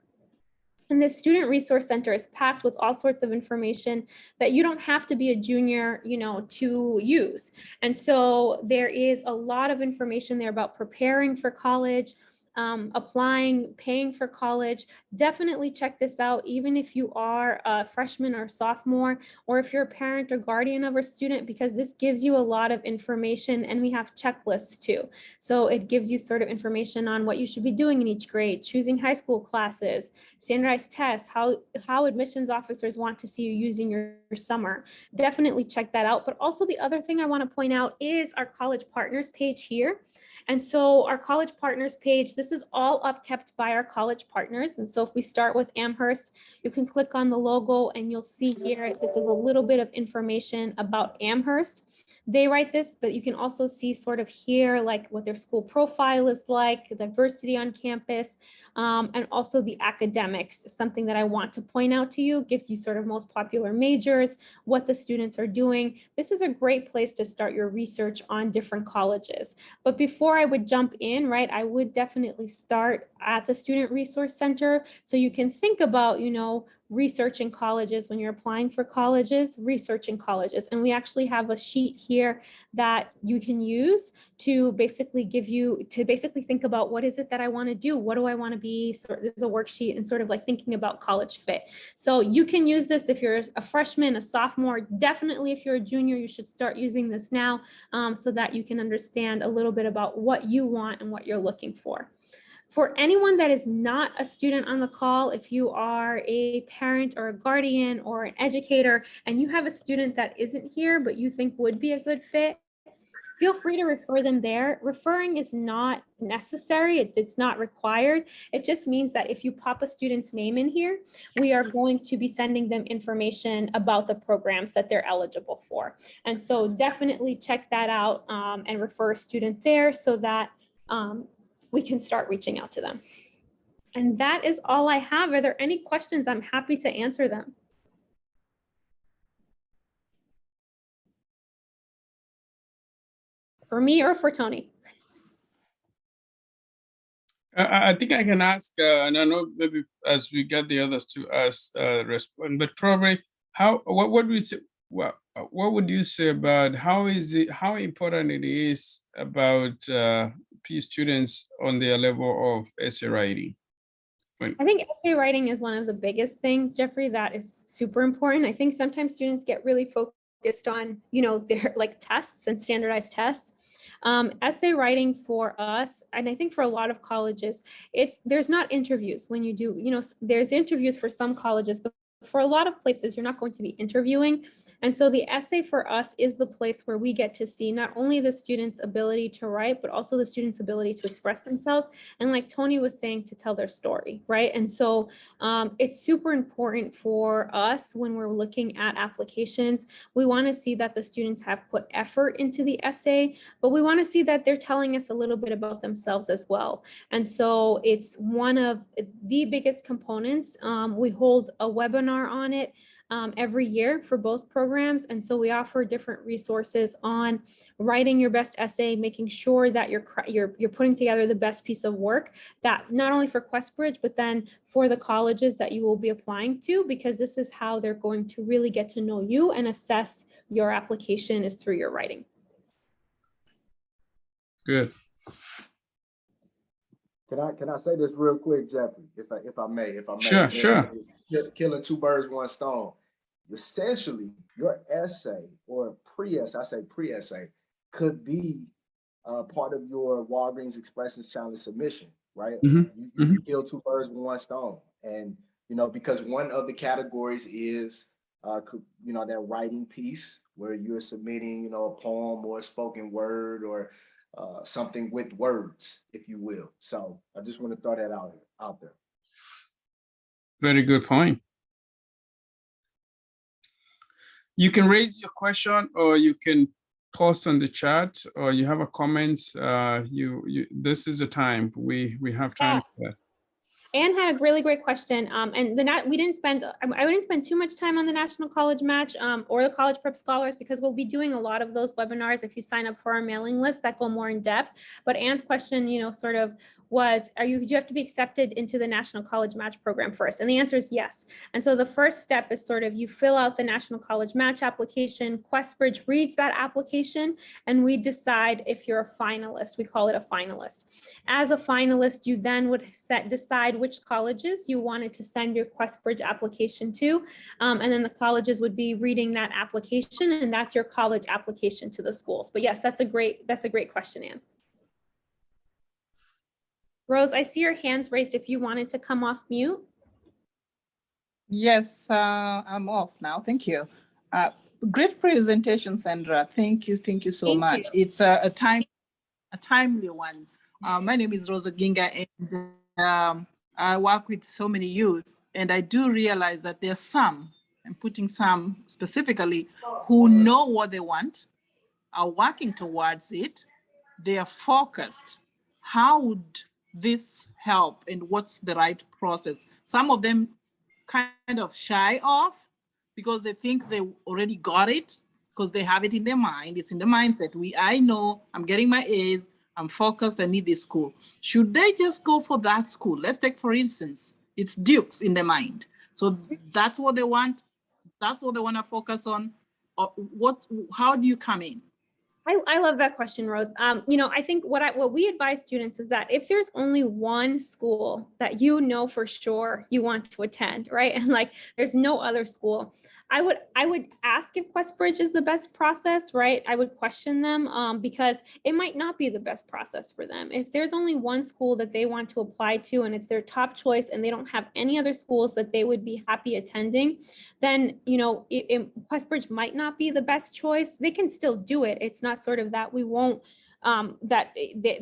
And this student resource center is packed with all sorts of information that you don't have to be a junior, to use. And so there is a lot of information there about preparing for college, applying, paying for college. Definitely check this out, even if you are a freshman or sophomore, or if you're a parent or guardian of a student, because this gives you a lot of information, and we have checklists too. So it gives you sort of information on what you should be doing in each grade, choosing high school classes, standardized tests, how admissions officers want to see you using your summer. Definitely check that out. But also the other thing I want to point out is our college partners page here. And so our college partners page, this is all upkept by our college partners. And so if we start with Amherst, you can click on the logo and you'll see here, this is a little bit of information about Amherst. They write this, but you can also see sort of here, like what their school profile is like, diversity on campus, and also the academics, something that I want to point out to you, gives you sort of most popular majors, what the students are doing. This is a great place to start your research on different colleges. But before I would jump in, right, I would definitely start at the Student Resource Center. So you can think about, researching colleges when you're applying for colleges, researching colleges. And we actually have a sheet here that you can use to basically think about, what is it that I want to do? What do I want to be? So this is a worksheet and sort of like thinking about college fit. So you can use this if you're a freshman, a sophomore. Definitely if you're a junior, you should start using this now, so that you can understand a little bit about what you want and what you're looking for. For anyone that is not a student on the call, if you are a parent or a guardian or an educator and you have a student that isn't here but you think would be a good fit, feel free to refer them there. Referring is not necessary. It's not required. It just means that if you pop a student's name in here, we are going to be sending them information about the programs that they're eligible for. And so definitely check that out and refer a student there so that we can start reaching out to them. And that is all I have. Are there any questions? I'm happy to answer them. For me or for Tony? I think I can ask, and I know maybe as we get the others to respond, but probably what would we say, what would you say about how important it is about P students on their level of essay writing? I think essay writing is one of the biggest things, Jeffrey, that is super important. I think sometimes students get really focused on, their like tests and standardized tests. Essay writing for us, and I think for a lot of colleges, there's not interviews when you do, there's interviews for some colleges, but for a lot of places, you're not going to be interviewing. And so the essay for us is the place where we get to see not only the student's ability to write, but also the student's ability to express themselves. And like Tony was saying, to tell their story, right? And so it's super important for us when we're looking at applications. We want to see that the students have put effort into the essay, but we want to see that they're telling us a little bit about themselves as well. And so it's one of the biggest components. We hold a webinar on it every year for both programs. And so we offer different resources on writing your best essay, making sure that you're putting together the best piece of work, that not only for Questbridge, but then for the colleges that you will be applying to, because this is how they're going to really get to know you and assess your application is through your writing. Good. Can I say this real quick, Jeffrey, if I may? Sure, sure. Killing two birds, one stone. Essentially, your essay or pre-essay could be part of your Walgreens Expressions Challenge submission, right? You kill two birds with one stone. And, because one of the categories is, that writing piece where you're submitting, a poem or a spoken word or something with words, if you will. So I just want to throw that out there. Very good point. You can raise your question, or you can post on the chat, or you have a comment. This is the time we have time for that. Anne had a really great question. And I wouldn't spend too much time on the National College Match or the College Prep Scholars, because we'll be doing a lot of those webinars if you sign up for our mailing list that go more in depth. But Anne's question, sort of was, do you have to be accepted into the National College Match program first? And the answer is yes. And so the first step is sort of you fill out the National College Match application. Questbridge reads that application, and we decide if you're a finalist. We call it a finalist. As a finalist, you then would decide which colleges you wanted to send your Questbridge application to. And then the colleges would be reading that application, and that's your college application to the schools. But yes, that's a great question, Anne. Rose, I see your hands raised if you wanted to come off mute. Yes, I'm off now. Thank you. Great presentation, Sandra. Thank you so much. It's a timely one. My name is Rosa Ginga, and I work with so many youth, and I do realize that there's some, I'm putting some specifically, who know what they want, are working towards it, they are focused. How would this help, and what's the right process? Some of them kind of shy off because they think they already got it, because they have it in their mind. It's in the mindset. I know I'm getting my A's, I'm focused, I need this school. Should they just go for that school? Let's take, for instance, it's Duke's in their mind. So that's what they want. That's what they want to focus on. How do you come in? I love that question, Rose. I think what we advise students is that if there's only one school that for sure you want to attend, right? And like there's no other school, I would ask if Questbridge is the best process, right? I would question them because it might not be the best process for them. If there's only one school that they want to apply to and it's their top choice and they don't have any other schools that they would be happy attending, then, Questbridge might not be the best choice. They can still do it. It's not sort of that we won't that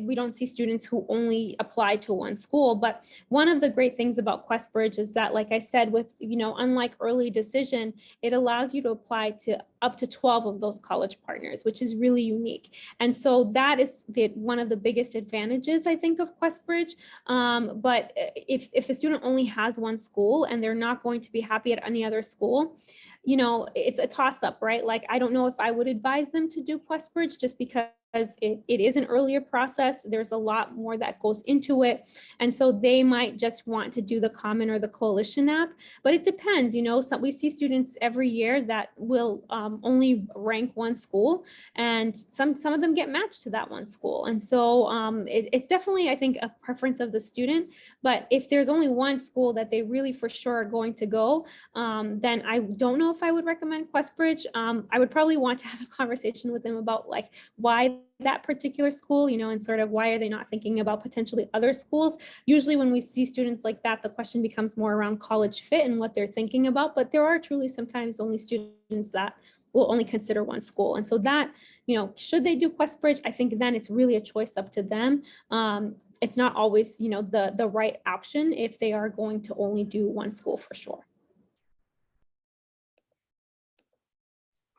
we don't see students who only apply to one school. But one of the great things about Questbridge is that, like I said, with, unlike early decision, it allows you to apply to up to 12 of those college partners, which is really unique. And so that is one of the biggest advantages, I think, of Questbridge. But if the student only has one school and they're not going to be happy at any other school, it's a toss-up, right? Like, I don't know if I would advise them to do Questbridge just because it is an earlier process. There's a lot more that goes into it. And so they might just want to do the Common or the Coalition app, but it depends, you know, we see students every year that will only rank one school, and some of them get matched to that one school. And so it's definitely, I think, a preference of the student. But if there's only one school that they really for sure are going to go, then I don't know if I would recommend Questbridge. I would probably want to have a conversation with them about like why that particular school, you know, and sort of why are they not thinking about potentially other schools. Usually when we see students like that, the question becomes more around college fit and what they're thinking about, but there are truly sometimes only students that will only consider one school. And so that, you know, should they do Questbridge, I think then it's really a choice up to them. It's not always, you know, the right option if they are going to only do one school for sure.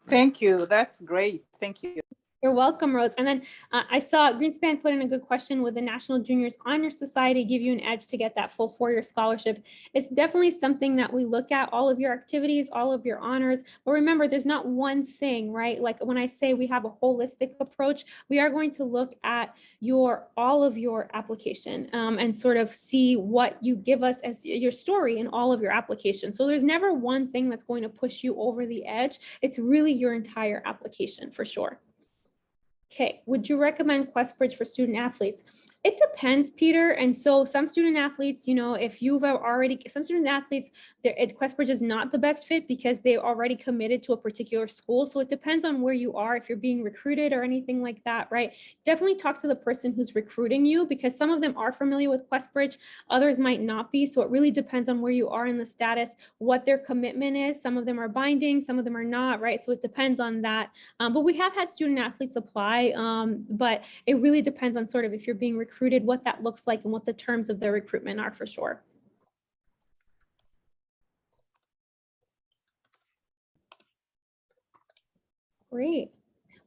Thank you. That's great. Thank you. You're welcome, Rose. And then I saw Greenspan put in a good question: would the National Juniors Honor Society give you an edge to get that full four-year scholarship? It's definitely something that we look at, all of your activities, all of your honors. But remember, there's not one thing, right? Like when I say we have a holistic approach, we are going to look at all of your application and sort of see what you give us as your story in all of your applications. So there's never one thing that's going to push you over the edge. It's really your entire application for sure. Okay, would you recommend Questbridge for student athletes? It depends, Peter. And so some student athletes, you know, if you've already, some student athletes, Questbridge is not the best fit because they're already committed to a particular school. So it depends on where you are, if you're being recruited or anything like that, right? Definitely talk to the person who's recruiting you, because some of them are familiar with Questbridge, others might not be. So it really depends on where you are in the status, what their commitment is. Some of them are binding, some of them are not, right? So it depends on that. But we have had student athletes apply, but it really depends on sort of if you're being recruited, what that looks like and what the terms of the recruitment are for sure. Great.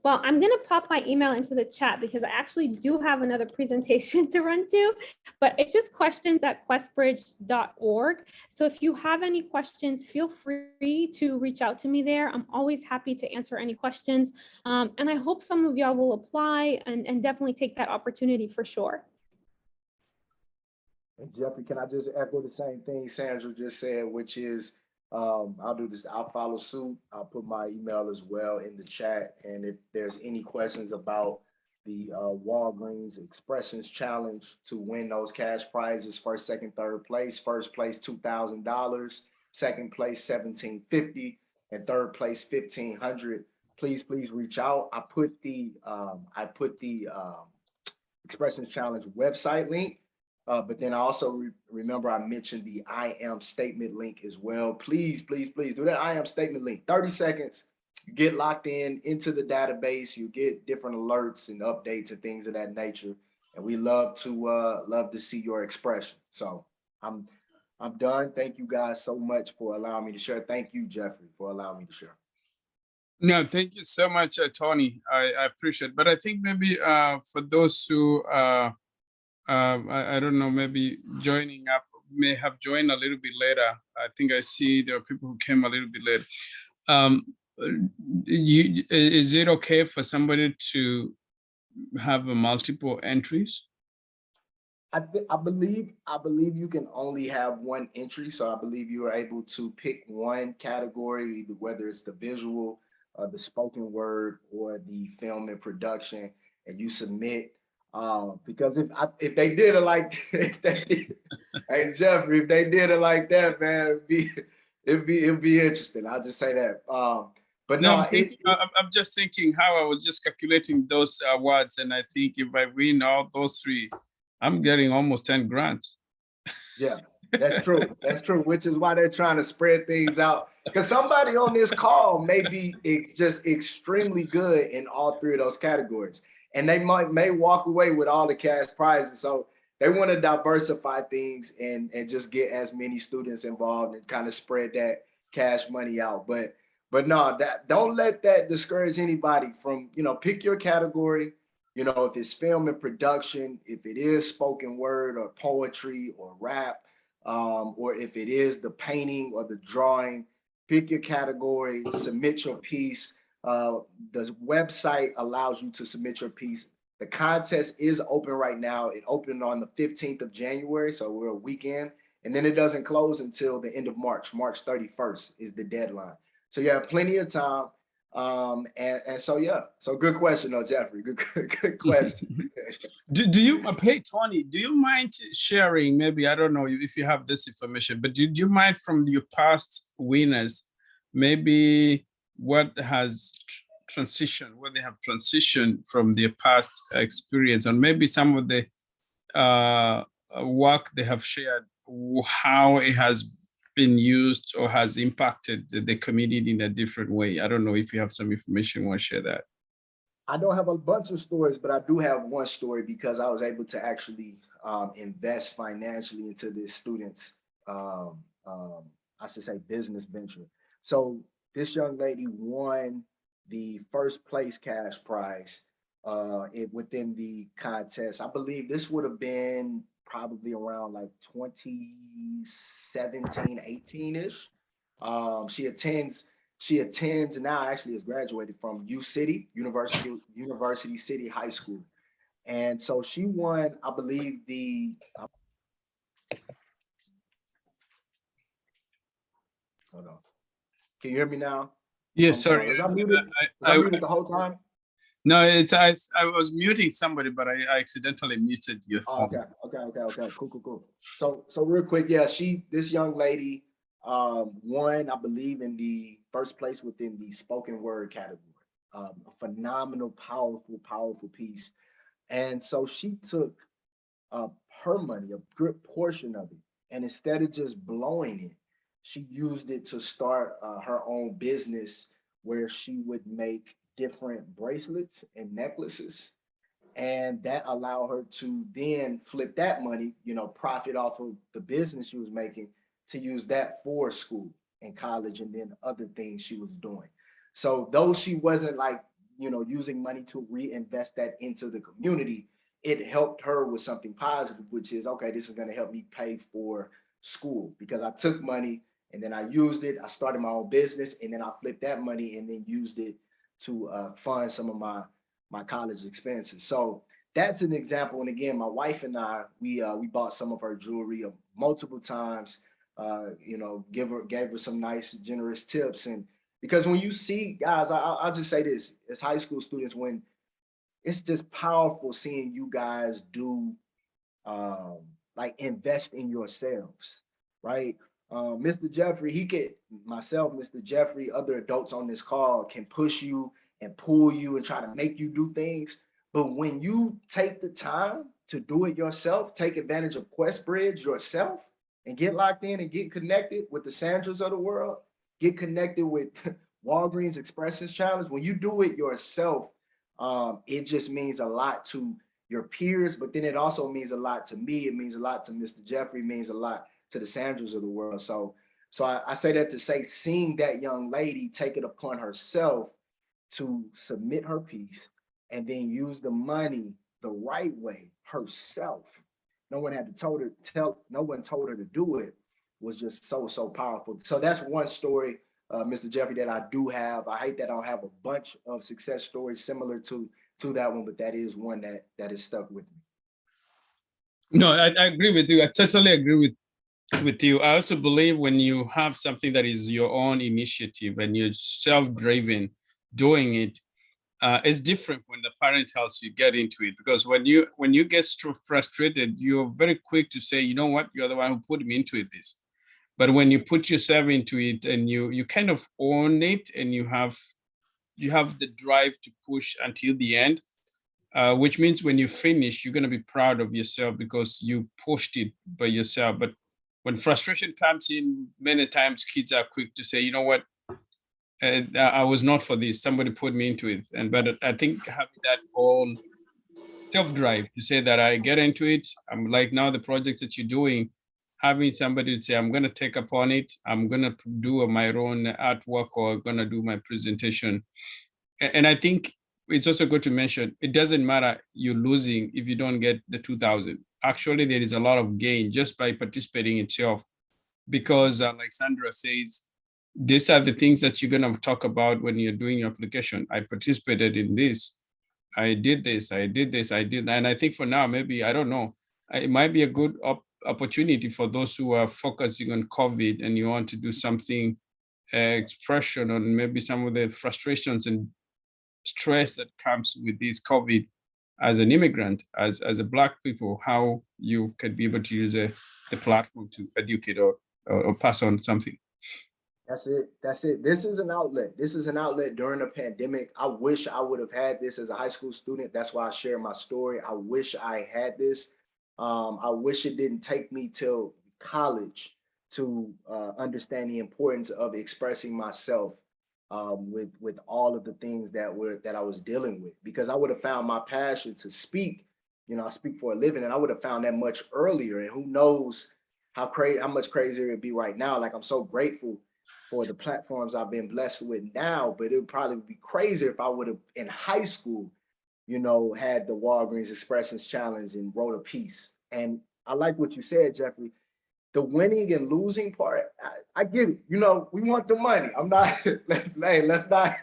Well, I'm going to pop my email into the chat because I actually do have another presentation to run to, but it's just questions@questbridge.org. So if you have any questions, feel free to reach out to me there. I'm always happy to answer any questions. And I hope some of y'all will apply and definitely take that opportunity for sure. And Jeffrey, can I just echo the same thing Sandra just said, which is, I'll do this, I'll follow suit. I'll put my email as well in the chat. And if there's any questions about the Walgreens Expressions Challenge to win those cash prizes, first, second, third place, first place, $2,000, second place, $1,750, and third place, $1,500, please reach out. I put the Expressions Challenge website link. But then I also remember I mentioned the I am statement link as well. Please do that I am statement link. 30 seconds, you get locked into the database, you get different alerts and updates and things of that nature. And we love to see your expression. So I'm done. Thank you guys so much for allowing me to share. Thank you, Jeffrey, for allowing me to share. No, thank you so much, Tony. I appreciate it. But I think maybe for those who I don't know, maybe joining up, may have joined a little bit later. I think I see there are people who came a little bit late. Is it okay for somebody to have multiple entries? I believe you can only have one entry. So I believe you are able to pick one category, either whether it's the visual, the spoken word, or the film and production, and you submit. Because if they did it like hey Jeffrey, if they did it like that, man, it'd be interesting. I'll just say that. But no, I'm just thinking how I was just calculating those awards, and I think if I win all those three, I'm getting almost 10 grand. Yeah, that's true. That's true. Which is why they're trying to spread things out. Because somebody on this call may be just extremely good in all three of those categories. And they may walk away with all the cash prizes. So they want to diversify things and just get as many students involved and kind of spread that cash money out. But no, don't let that discourage anybody from, pick your category. If it's film and production, if it is spoken word or poetry or rap, or if it is the painting or the drawing, pick your category, submit your piece. The website allows you to submit your piece. The contest is open right now. It opened on the 15th of January, so we're a weekend. And then it doesn't close until the end of March. March 31st is the deadline. So you have plenty of time. And so, yeah, so good question though, Jeffrey, good question. Do you, hey, Tony, do you mind sharing, maybe, I don't know if you have this information, but do you mind from your past winners, maybe what has transitioned, what they have transitioned from their past experience, and maybe some of the work they have shared, how it has been used or has impacted the community in a different way? I don't know if you have some information, want to share that. I don't have a bunch of stories, but I do have one story because I was able to actually invest financially into this student's, I should say, business venture. So this young lady won the first place cash prize within the contest. I believe this would have been probably around like 2017, 18-ish. She attends now, actually has graduated from University City High School. And so she won, I believe, hold on. Can you hear me now? Yes, sorry. Was I muted? Was I muted the whole time? No, I was muting somebody, but I accidentally muted your phone. Okay. Cool. So real quick, yeah, this young lady won, I believe, in the first place within the spoken word category. A phenomenal, powerful piece. And so she took her money, a good portion of it, and instead of just blowing it, she used it to start her own business where she would make different bracelets and necklaces. And that allowed her to then flip that money, profit off of the business she was making, to use that for school and college and then other things she was doing. So though she wasn't using money to reinvest that into the community, it helped her with something positive, which is, okay, this is going to help me pay for school because I took money and then I used it. I started my own business and then I flipped that money and then used it to fund some of my college expenses. So that's an example. And again, my wife and I, we bought some of her jewelry multiple times. Gave her some nice, generous tips. And because when you see, guys, I'll just say this, as high school students, when it's just powerful seeing you guys do invest in yourselves, right? Mr. Jeffrey, myself, Mr. Jeffrey, other adults on this call can push you and pull you and try to make you do things. But when you take the time to do it yourself, take advantage of Questbridge yourself and get locked in and get connected with the Sandras of the world, get connected with Walgreens Expressions Challenge. When you do it yourself, it just means a lot to your peers, but then it also means a lot to me. It means a lot to Mr. Jeffrey, it means a lot to the Sandras of the world. So I say that to say, seeing that young lady take it upon herself to submit her piece and then use the money the right way herself. No one told her to do it, was just so powerful. So that's one story, Mr. Jeffrey, that I do have. I hate that I don't have a bunch of success stories similar to that one, but that is one that is stuck with me. No, I agree with you. I totally agree with you. I also believe when you have something that is your own initiative and you're self-driven doing it, it's different when the parent tells you get into it, because when you get frustrated, you're very quick to say, you know what, you're the one who put me into this. But when you put yourself into it and you kind of own it and you have the drive to push until the end, which means when you finish, you're going to be proud of yourself because you pushed it by yourself. But when frustration comes in, many times kids are quick to say, you know what, I was not for this. Somebody put me into it. But I think having that own self-drive to say that I get into it, I'm like now the project that you're doing, having somebody to say, I'm going to take upon it, I'm going to do my own artwork or going to do my presentation. And I think it's also good to mention, it doesn't matter you're losing if you don't get the 2,000. Actually, there is a lot of gain just by participating itself, because like Sandra says, these are the things that you're going to talk about when you're doing your application. I participated in this. I did this, I did this, I did. And I think for now, maybe, I don't know, it might be a good opportunity for those who are focusing on COVID and you want to do something, expression on maybe some of the frustrations and stress that comes with this COVID as an immigrant, as a Black people, how you can be able to use the platform to educate or pass on something. That's it. That's it. This is an outlet. This is an outlet during the pandemic. I wish I would have had this as a high school student. That's why I share my story. I wish I had this. I wish it didn't take me till college to understand the importance of expressing myself with all of the things that I was dealing with, because I would have found my passion to speak. You know, I speak for a living, and I would have found that much earlier. And who knows how much crazier it'd be right now. Like, I'm so grateful for the platforms I've been blessed with now, but it would probably be crazy if I would have in high school, you know, had the Walgreens Expressions Challenge and wrote a piece. And I like what you said, Jeffrey. The winning and losing part, I get it. You know, we want the money. I'm not. Hey, let's not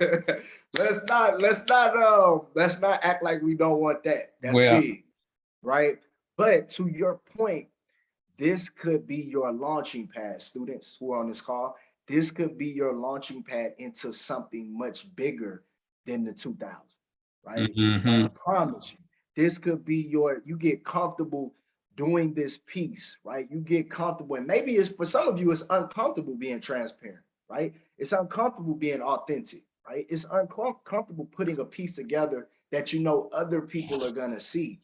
act like we don't want that. That's big, right? But to your point, this could be your launching pad, students who are on this call. This could be your launching pad into something much bigger than the 2000, right? I promise you, this could be you get comfortable doing this piece, right? You get comfortable, and maybe it's for some of you, it's uncomfortable being transparent, right? It's uncomfortable being authentic, right? It's uncomfortable putting a piece together that you know other people are gonna see.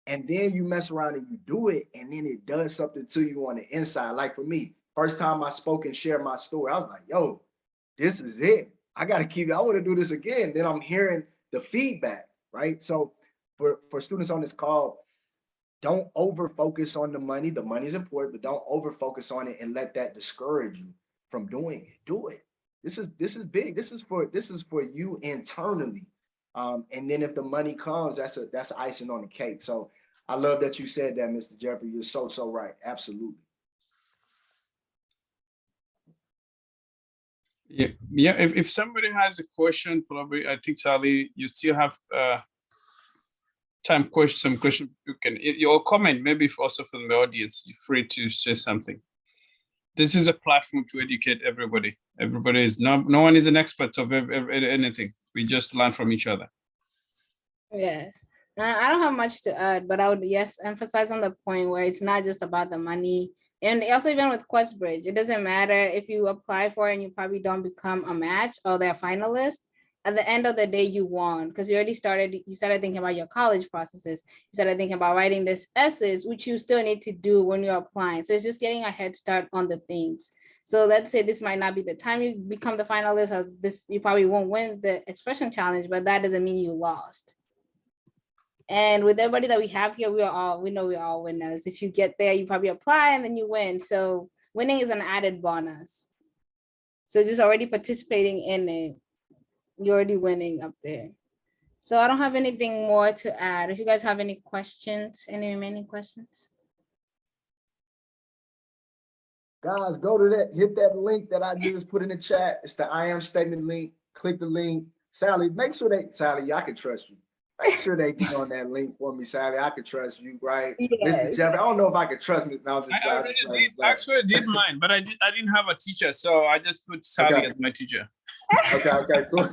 And then you mess around and you do it, and then it does something to you on the inside. Like for me, first time I spoke and shared my story, I was like, yo, this is it. I gotta keep it. I wanna do this again. Then I'm hearing the feedback, right? So for students on this call, don't over focus on the money. The money's important, but don't over focus on it and let that discourage you from doing it. Do it. This is big. This is for you internally. And then if the money comes, that's icing on the cake. So I love that you said that, Mr. Jeffrey. You're so right. Absolutely. Yeah. If somebody has a question, probably I think Sally, you still have some question you can, your comment, maybe if also from the audience, you're free to say something. This is a platform to educate everybody. Everybody is no one is an expert of anything. We just learn from each other. Yes. I don't have much to add, but I would emphasize on the point where it's not just about the money. And also, even with Questbridge, it doesn't matter if you apply for it and you probably don't become a match or they're finalist. At the end of the day, you won, because you started thinking about your college processes. You started thinking about writing this essays, which you still need to do when you're applying. So it's just getting a head start on the things. So let's say this might not be the time you become the finalist, or you probably won't win the expression challenge, but that doesn't mean you lost. And with everybody that we have here, we know we're all winners. If you get there, you probably apply and then you win. So winning is an added bonus. So just already participating in it, you're already winning up there. So I don't have anything more to add. If you guys have any questions, any remaining questions? Guys, go to hit that link that I just put in the chat. It's the I am statement link. Click the link. Sally, Sally, I can trust you. Make sure they get on that link for me, Sally. I can trust you, right? Yes. Mr. Jeffrey, I don't know if I could trust me. No, I actually did mine, but I didn't have a teacher, so I just put Sally as my teacher. Okay, cool.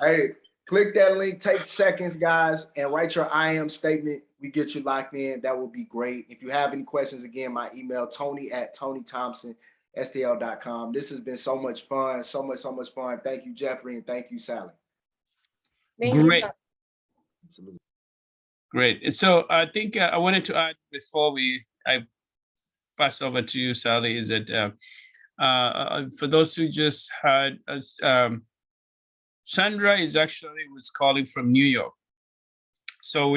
Hey, click that link, take seconds, guys, and write your I am statement. We get you locked in. That would be great. If you have any questions, again, my email, tony@tonythompsonstl.com. This has been so much fun, so much fun. Thank you, Jeffrey, and thank you, Sally. Great. Absolutely. Great. So I think I wanted to add before I pass over to you, Sally, is that for those who just heard us, Sandra was calling from New York. So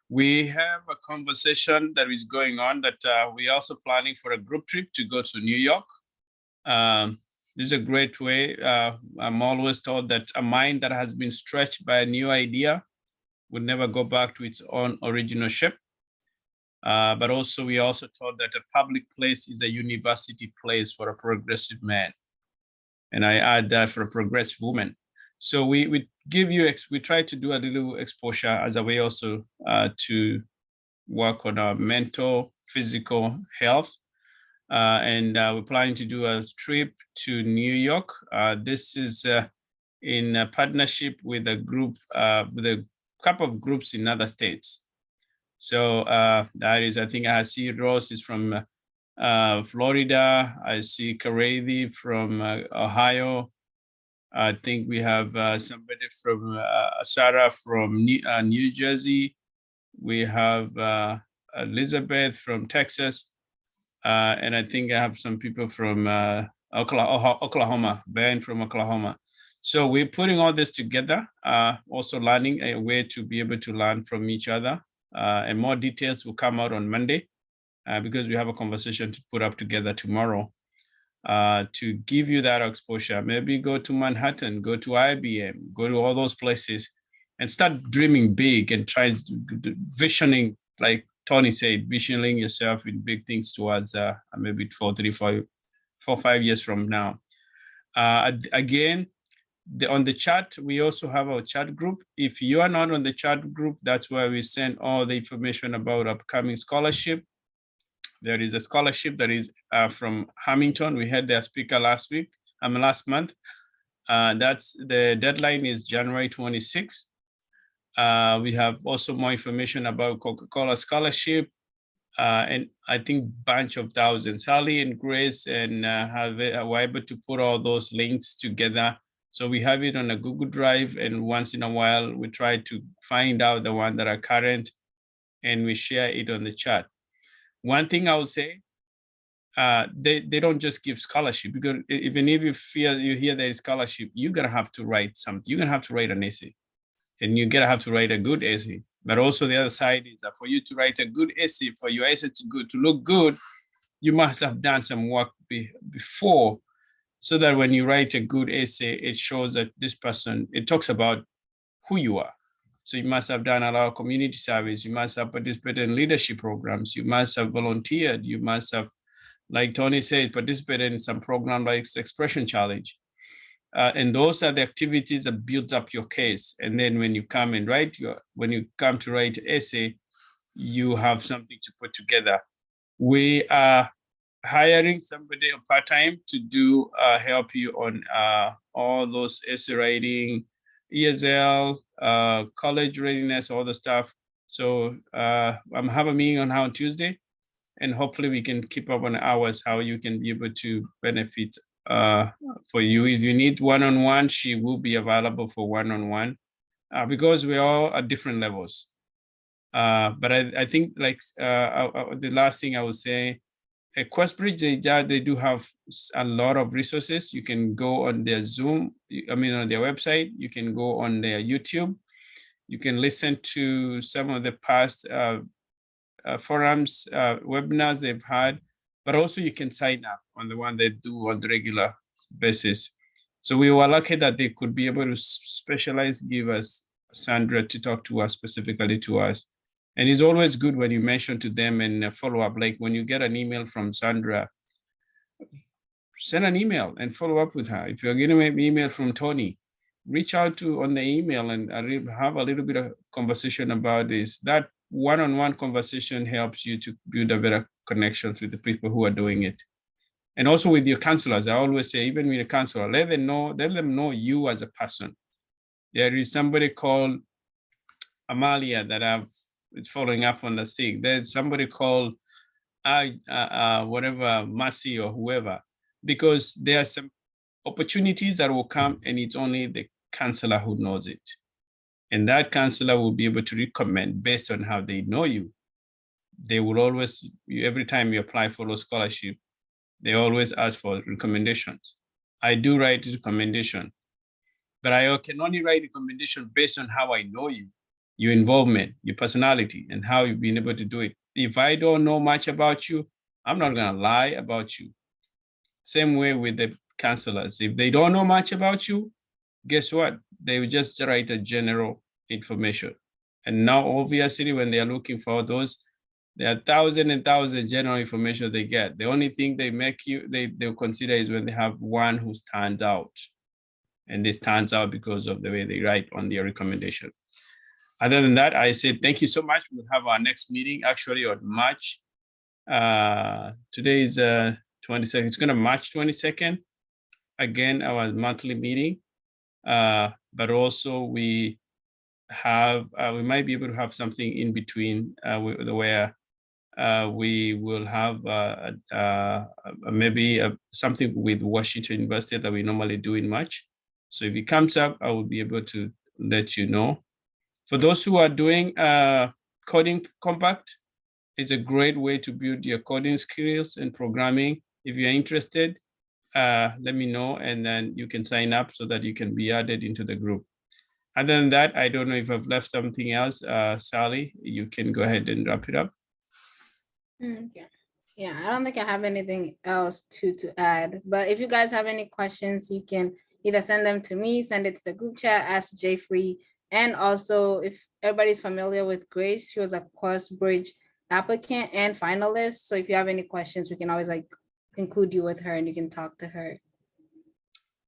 we have a conversation that is going on that we're also planning for a group trip to go to New York. This is a great way. I'm always told that a mind that has been stretched by a new idea would never go back to its own original shape. But also, we also taught that a public place is a university place for a progressive man. And I add that for a progressive woman. So we give you, we try to do a little exposure as a way also to work on our mental, physical health. And we're planning to do a trip to New York. This is in a partnership with a group, with a couple of groups in other states. So that is, I think I see Ross is from Florida. I see Karedi from Ohio. I think we have somebody from Sarah from New Jersey. We have Elizabeth from Texas. And I think I have some people from Oklahoma, Ben from Oklahoma. So we're putting all this together, also learning a way to be able to learn from each other. And more details will come out on Monday because we have a conversation to put up together tomorrow to give you that exposure. Maybe go to Manhattan, go to IBM, go to all those places and start dreaming big and try visioning, like Tony said, visioning yourself in big things towards maybe 4, 5 years from now. Again, on the chat, we also have our chat group. If you are not on the chat group, that's where we send all the information about upcoming scholarship. There is a scholarship that is from Hamilton. We had their speaker last month. That's the deadline is January 26th. We have also more information about Coca-Cola scholarship, and I think bunch of thousands. Sally and Grace and were able to put all those links together. So we have it on a Google Drive, and once in a while we try to find out the one that are current, and we share it on the chat. One thing I would say, they don't just give scholarship, because even if you hear there is scholarship, you're gonna have to write something. You're gonna have to write an essay. And you're gonna have to write a good essay. But also the other side is that for you to write a good essay, for your essay to look good, you must have done some work before, so that when you write a good essay, it shows that this person, it talks about who you are. So you must have done a lot of community service. You must have participated in leadership programs. You must have volunteered. You must have, like Tony said, participated in some program like Expression Challenge. And those are the activities that builds up your case. And then when you come and when you come to write an essay, you have something to put together. We are hiring somebody on part-time to do help you on all those essay writing, ESL, college readiness, all the stuff. So I'm having a meeting on Tuesday, and hopefully we can keep up on hours how you can be able to benefit for you. If you need one-on-one, she will be available for one-on-one because we're all at different levels. But I think like the last thing I would say, at Questbridge, they do have a lot of resources. You can go on their Zoom, on their website. You can go on their YouTube. You can listen to some of the past forums, webinars they've had, but also you can sign up on the one they do on the regular basis. So we were lucky that they could be able to specialize, give us Sandra to talk to us specifically to us. And it's always good when you mention to them and follow up, like when you get an email from Sandra, send an email and follow up with her. If you're getting an email from Tony, reach out on the email and have a little bit of conversation about this. That one-on-one conversation helps you to build a better connections with the people who are doing it. And also with your counselors. I always say, even with a counselor, let them know you as a person. There is somebody called Amalia that I've following up on the thing. There's somebody called whatever, Mercy or whoever, because there are some opportunities that will come and it's only the counselor who knows it. And that counselor will be able to recommend based on how they know you. They will always, every time you apply for a scholarship, they always ask for recommendations. I do write a recommendation, but I can only write a recommendation based on how I know you, your involvement, your personality, and how you've been able to do it. If I don't know much about you, I'm not gonna lie about you. Same way with the counselors. If they don't know much about you, guess what? They will just write a general information. And now, obviously, when they are looking for those, There are thousands and thousands of general information they get. The only thing they'll consider is when they have one who stands out. And this stands out because of the way they write on their recommendation. Other than that, I say thank you so much. We'll have our next meeting actually on March. Today is 22nd. It's going to March 22nd. Again, our monthly meeting. But also we might be able to have something in between where we will have maybe something with Washington University that we normally do in March. So if it comes up, I will be able to let you know. For those who are doing coding compact, it's a great way to build your coding skills and programming. If you're interested, let me know, and then you can sign up so that you can be added into the group. Other than that, I don't know if I've left something else. Sally, you can go ahead and wrap it up. Yeah, I don't think I have anything else to add, but if you guys have any questions, you can either send them to me, send it to the group chat, ask Jeffrey, and also if everybody's familiar with Grace, she was a Questbridge applicant and finalist. So if you have any questions, we can always include you with her and you can talk to her.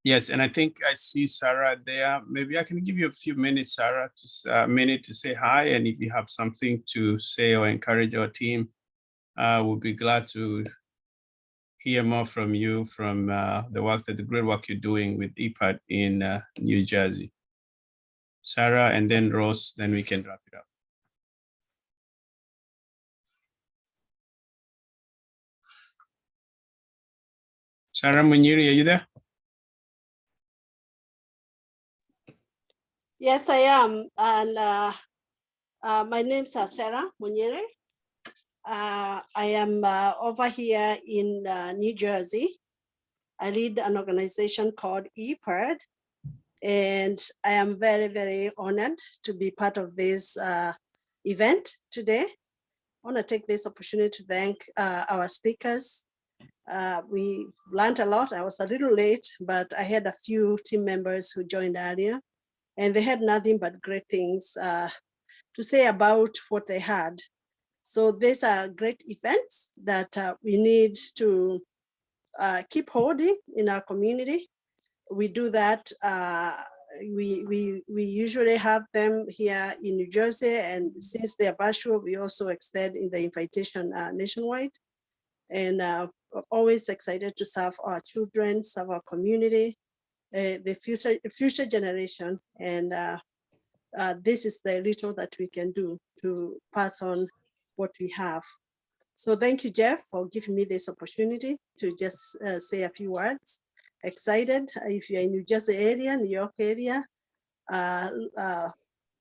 Yes, and I think I see Sarah there. Maybe I can give you a few minutes, Sarah, a minute to say hi. And if you have something to say or encourage our team, we'll be glad to hear more from you from the great work you're doing with EPAT in New Jersey. Sarah, and then Rose, then we can wrap it up. Sarah Munyiri, are you there? Yes, I am. And my name is Sarah Munyere. I am over here in New Jersey. I lead an organization called EPAD. And I am very, very honored to be part of this event today. I want to take this opportunity to thank our speakers. We learned a lot. I was a little late, but I had a few team members who joined earlier, and they had nothing but great things to say about what they had. So these are great events that we need to keep holding in our community. We do that. We usually have them here in New Jersey, and since they are virtual, we also extend in the invitation nationwide. And always excited to serve our children, serve our community, the future generation. And this is the little that we can do to pass on what we have. So thank you, Jeff, for giving me this opportunity to just say a few words. Excited. If you're in New Jersey area, New York area,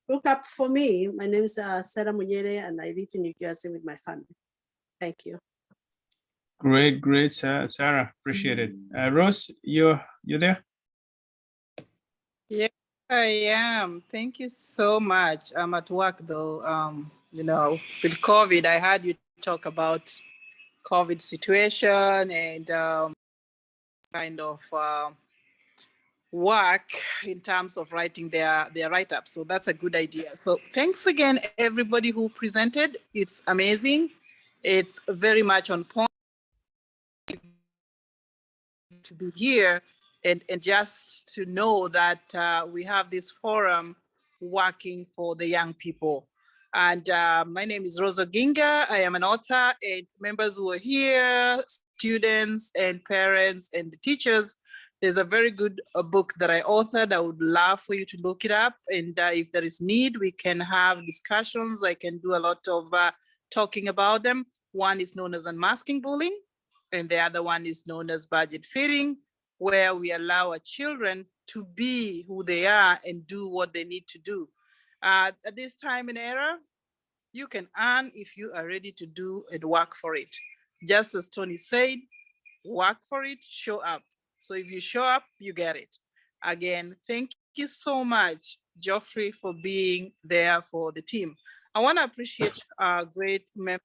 look up for me. My name is Sarah Munyere, and I live in New Jersey with my family. Thank you. Great, Sarah. Appreciate it. Rose, you're there? Yeah, I am. Thank you so much. I'm at work though. With COVID, I heard you talk about COVID situation and kind of work in terms of writing their write-up. So that's a good idea. So thanks again, everybody who presented. It's amazing. It's very much on point to be here and just to know that we have this forum working for the young people. And my name is Rosa Ginga. I am an author, and members who are here, students and parents and the teachers, there's a very good book that I authored. I would love for you to look it up. And if there is need, we can have discussions. I can do a lot of talking about them. One is known as unmasking bullying, and the other one is known as budget fitting, where we allow our children to be who they are and do what they need to do. At this time and era, you can earn if you are ready to do and work for it. Just as Tony said, work for it, show up. So if you show up, you get it. Again, thank you so much, Geoffrey, for being there for the team. I want to appreciate our great members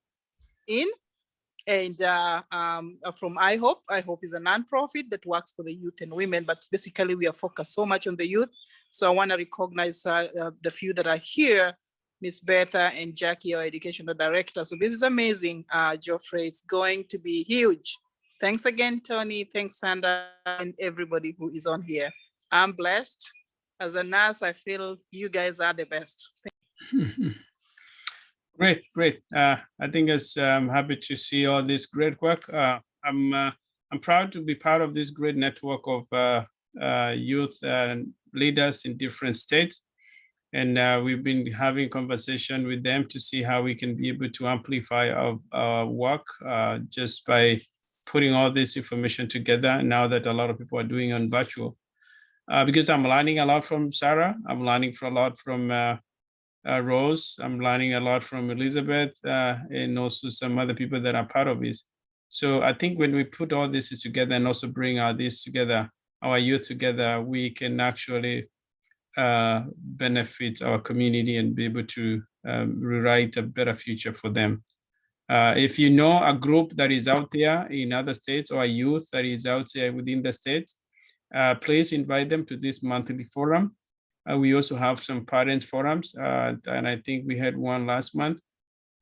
and from iHope. iHope is a nonprofit that works for the youth and women, but basically we are focused so much on the youth. So I want to recognize the few that are here Miss Betha and Jackie, our educational director. So this is amazing, Geoffrey. It's going to be huge. Thanks again, Tony. Thanks, Sandra, and everybody who is on here. I'm blessed. As a nurse, I feel you guys are the best. Great, great. I think I'm happy to see all this great work. I'm proud to be part of this great network of youth and leaders in different states. And we've been having conversation with them to see how we can be able to amplify our work just by putting all this information together now that a lot of people are doing on virtual. Because I'm learning a lot from Sarah, I'm learning a lot from Rose, I'm learning a lot from Elizabeth, and also some other people that are part of this. So I think when we put all this together and also bring this together, our youth together, we can actually benefit our community and be able to rewrite a better future for them. If you know a group that is out there in other states or a youth that is out there within the states, please invite them to this monthly forum. We also have some parents forums, and I think we had one last month.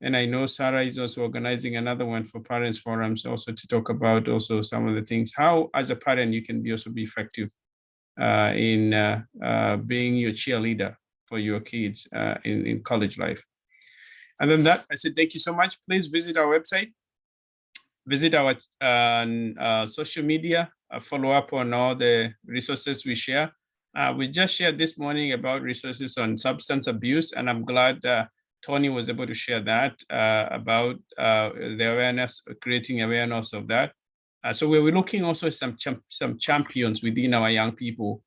And I know Sarah is also organizing another one for parents forums also to talk about also some of the things, how as a parent you can also be effective in being your cheerleader for your kids in college life. And then that, I said, thank you so much. Please visit our website, visit our social media, follow up on all the resources we share. We just shared this morning about resources on substance abuse, and I'm glad Tony was able to share that about the awareness, creating awareness of that. So we're looking also at some champions within our young people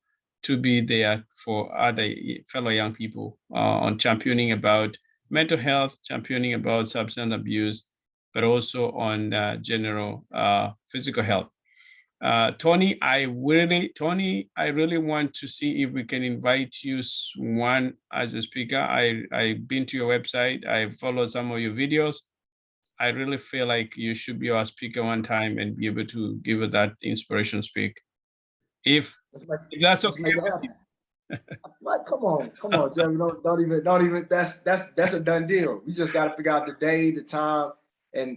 to be there for other fellow young people on championing about mental health, championing about substance abuse, but also on general physical health. Tony, I really want to see if we can invite you one as a speaker. I've been to your website. I followed some of your videos. I really feel like you should be our speaker one time and be able to give us that inspiration speak. If that's okay. Like, come on, Jeremy. Don't even. That's a done deal. We just got to figure out the day, the time, and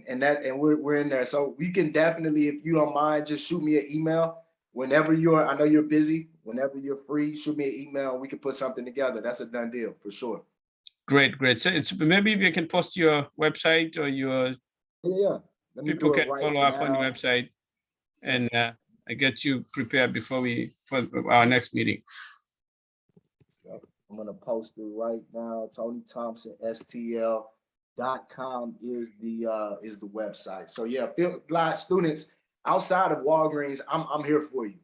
we're in there. So we can definitely, if you don't mind, just shoot me an email whenever I know you're busy. Whenever you're free, shoot me an email. We can put something together. That's a done deal for sure. Great. So it's maybe we can post your website or your people can follow up on the website, and I get you prepared for our next meeting. I'm gonna post it right now. Tony Thompson STL.com is the website. So yeah, students outside of Walgreens, I'm here for you.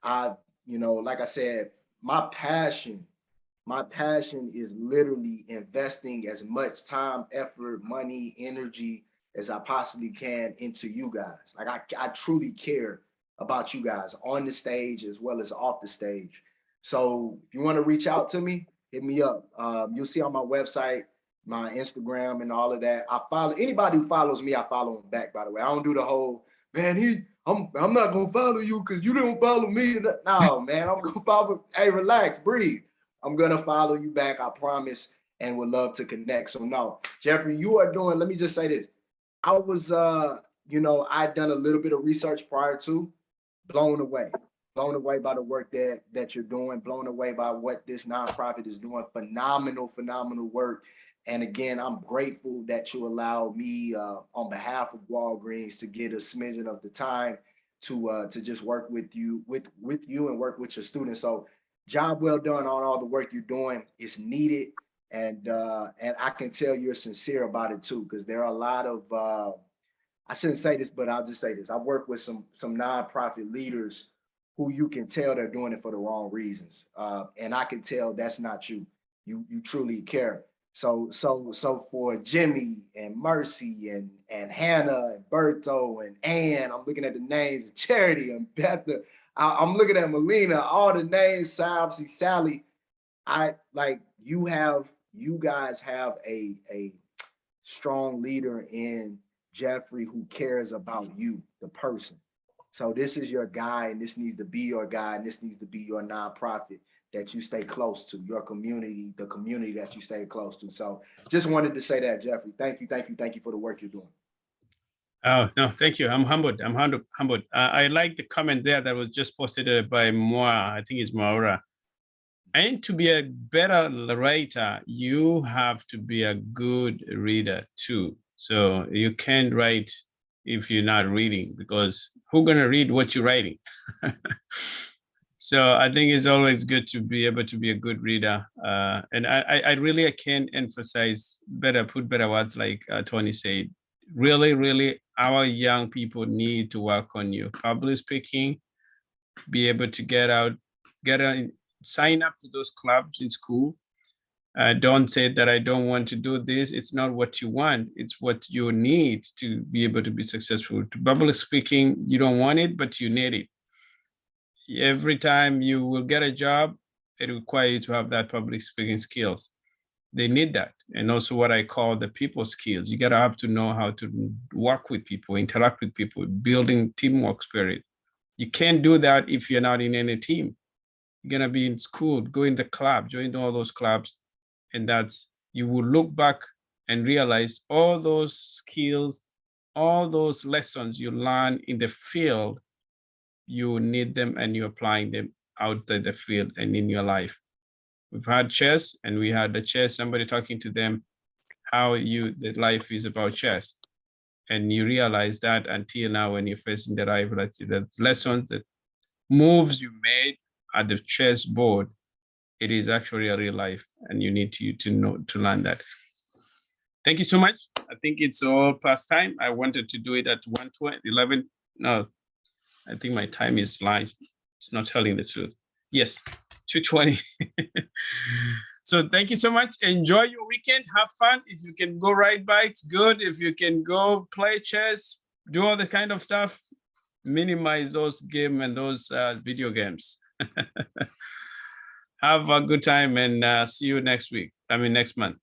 Like I said, my passion is literally investing as much time, effort, money, energy as I possibly can into you guys. Like I truly care about you guys on the stage as well as off the stage. So if you want to reach out to me, hit me up. You'll see on my website, my Instagram and all of that. I follow anybody who follows me, I follow them back, by the way. I don't do the whole, man, I'm not gonna follow you because you don't follow me. No, man, I'm gonna follow. Hey, relax, breathe. I'm gonna follow you back, I promise, and would love to connect. So no, Jeffrey, you are doing, let me just say this. I was I'd done a little bit of research prior to, blown away by the work that you're doing, blown away by what this nonprofit is doing. Phenomenal work. And again, I'm grateful that you allowed me on behalf of Walgreens to get a smidgen of the time to just work with you and work with your students. So job well done on all the work you're doing. It's needed. And I can tell you're sincere about it too, because there are a lot of, I shouldn't say this, but I'll just say this. I work with some nonprofit leaders who you can tell they're doing it for the wrong reasons. And I can tell that's not you. You truly care. So for Jimmy and Mercy and Hannah and Berto and Ann, I'm looking at the names, Charity and Beth, I'm looking at Melina, all the names, Sally. You guys have a strong leader in Jeffrey who cares about you, the person. So this is your guy, and this needs to be your guy, and this needs to be your nonprofit that you stay close to, your community, the community that you stay close to. So just wanted to say that, Jeffrey. Thank you for the work you're doing. Oh, no, thank you. I'm humbled. Humbled. I like the comment there that was just posted by Moa. I think it's Maura. And to be a better writer, you have to be a good reader too. So you can't write if you're not reading, because who's going to read what you're writing? So I think it's always good to be able to be a good reader. And I really can't emphasize put better words like Tony said. Really, our young people need to work on your public speaking, be able to get out, sign up to those clubs in school. Don't say that I don't want to do this. It's not what you want. It's what you need to be able to be successful. To public speaking, you don't want it, but you need it. Every time you will get a job, it requires you to have that public speaking skills. They need that. And also what I call the people skills. You gotta have to know how to work with people, interact with people, building teamwork spirit. You can't do that if you're not in any team. You're gonna be in school, go in the club, join all those clubs. And that's, you will look back and realize all those skills, all those lessons you learn in the field, you need them and you're applying them out in the field and in your life. We've had chess and we had the chess, somebody talking to them, how the life is about chess. And you realize that until now, when you're facing the rival, the lessons, the moves you made at the chess board, it is actually a real life, and you need to know to learn that. Thank you so much. I think it's all past time. I wanted to do it at 1:11. No, I think my time is lying. It's not telling the truth. Yes, 2:20. So thank you so much. Enjoy your weekend. Have fun. If you can go ride bikes, good. If you can go play chess, do all the kind of stuff, minimize those games and those video games. Have a good time and see you next week. Next month.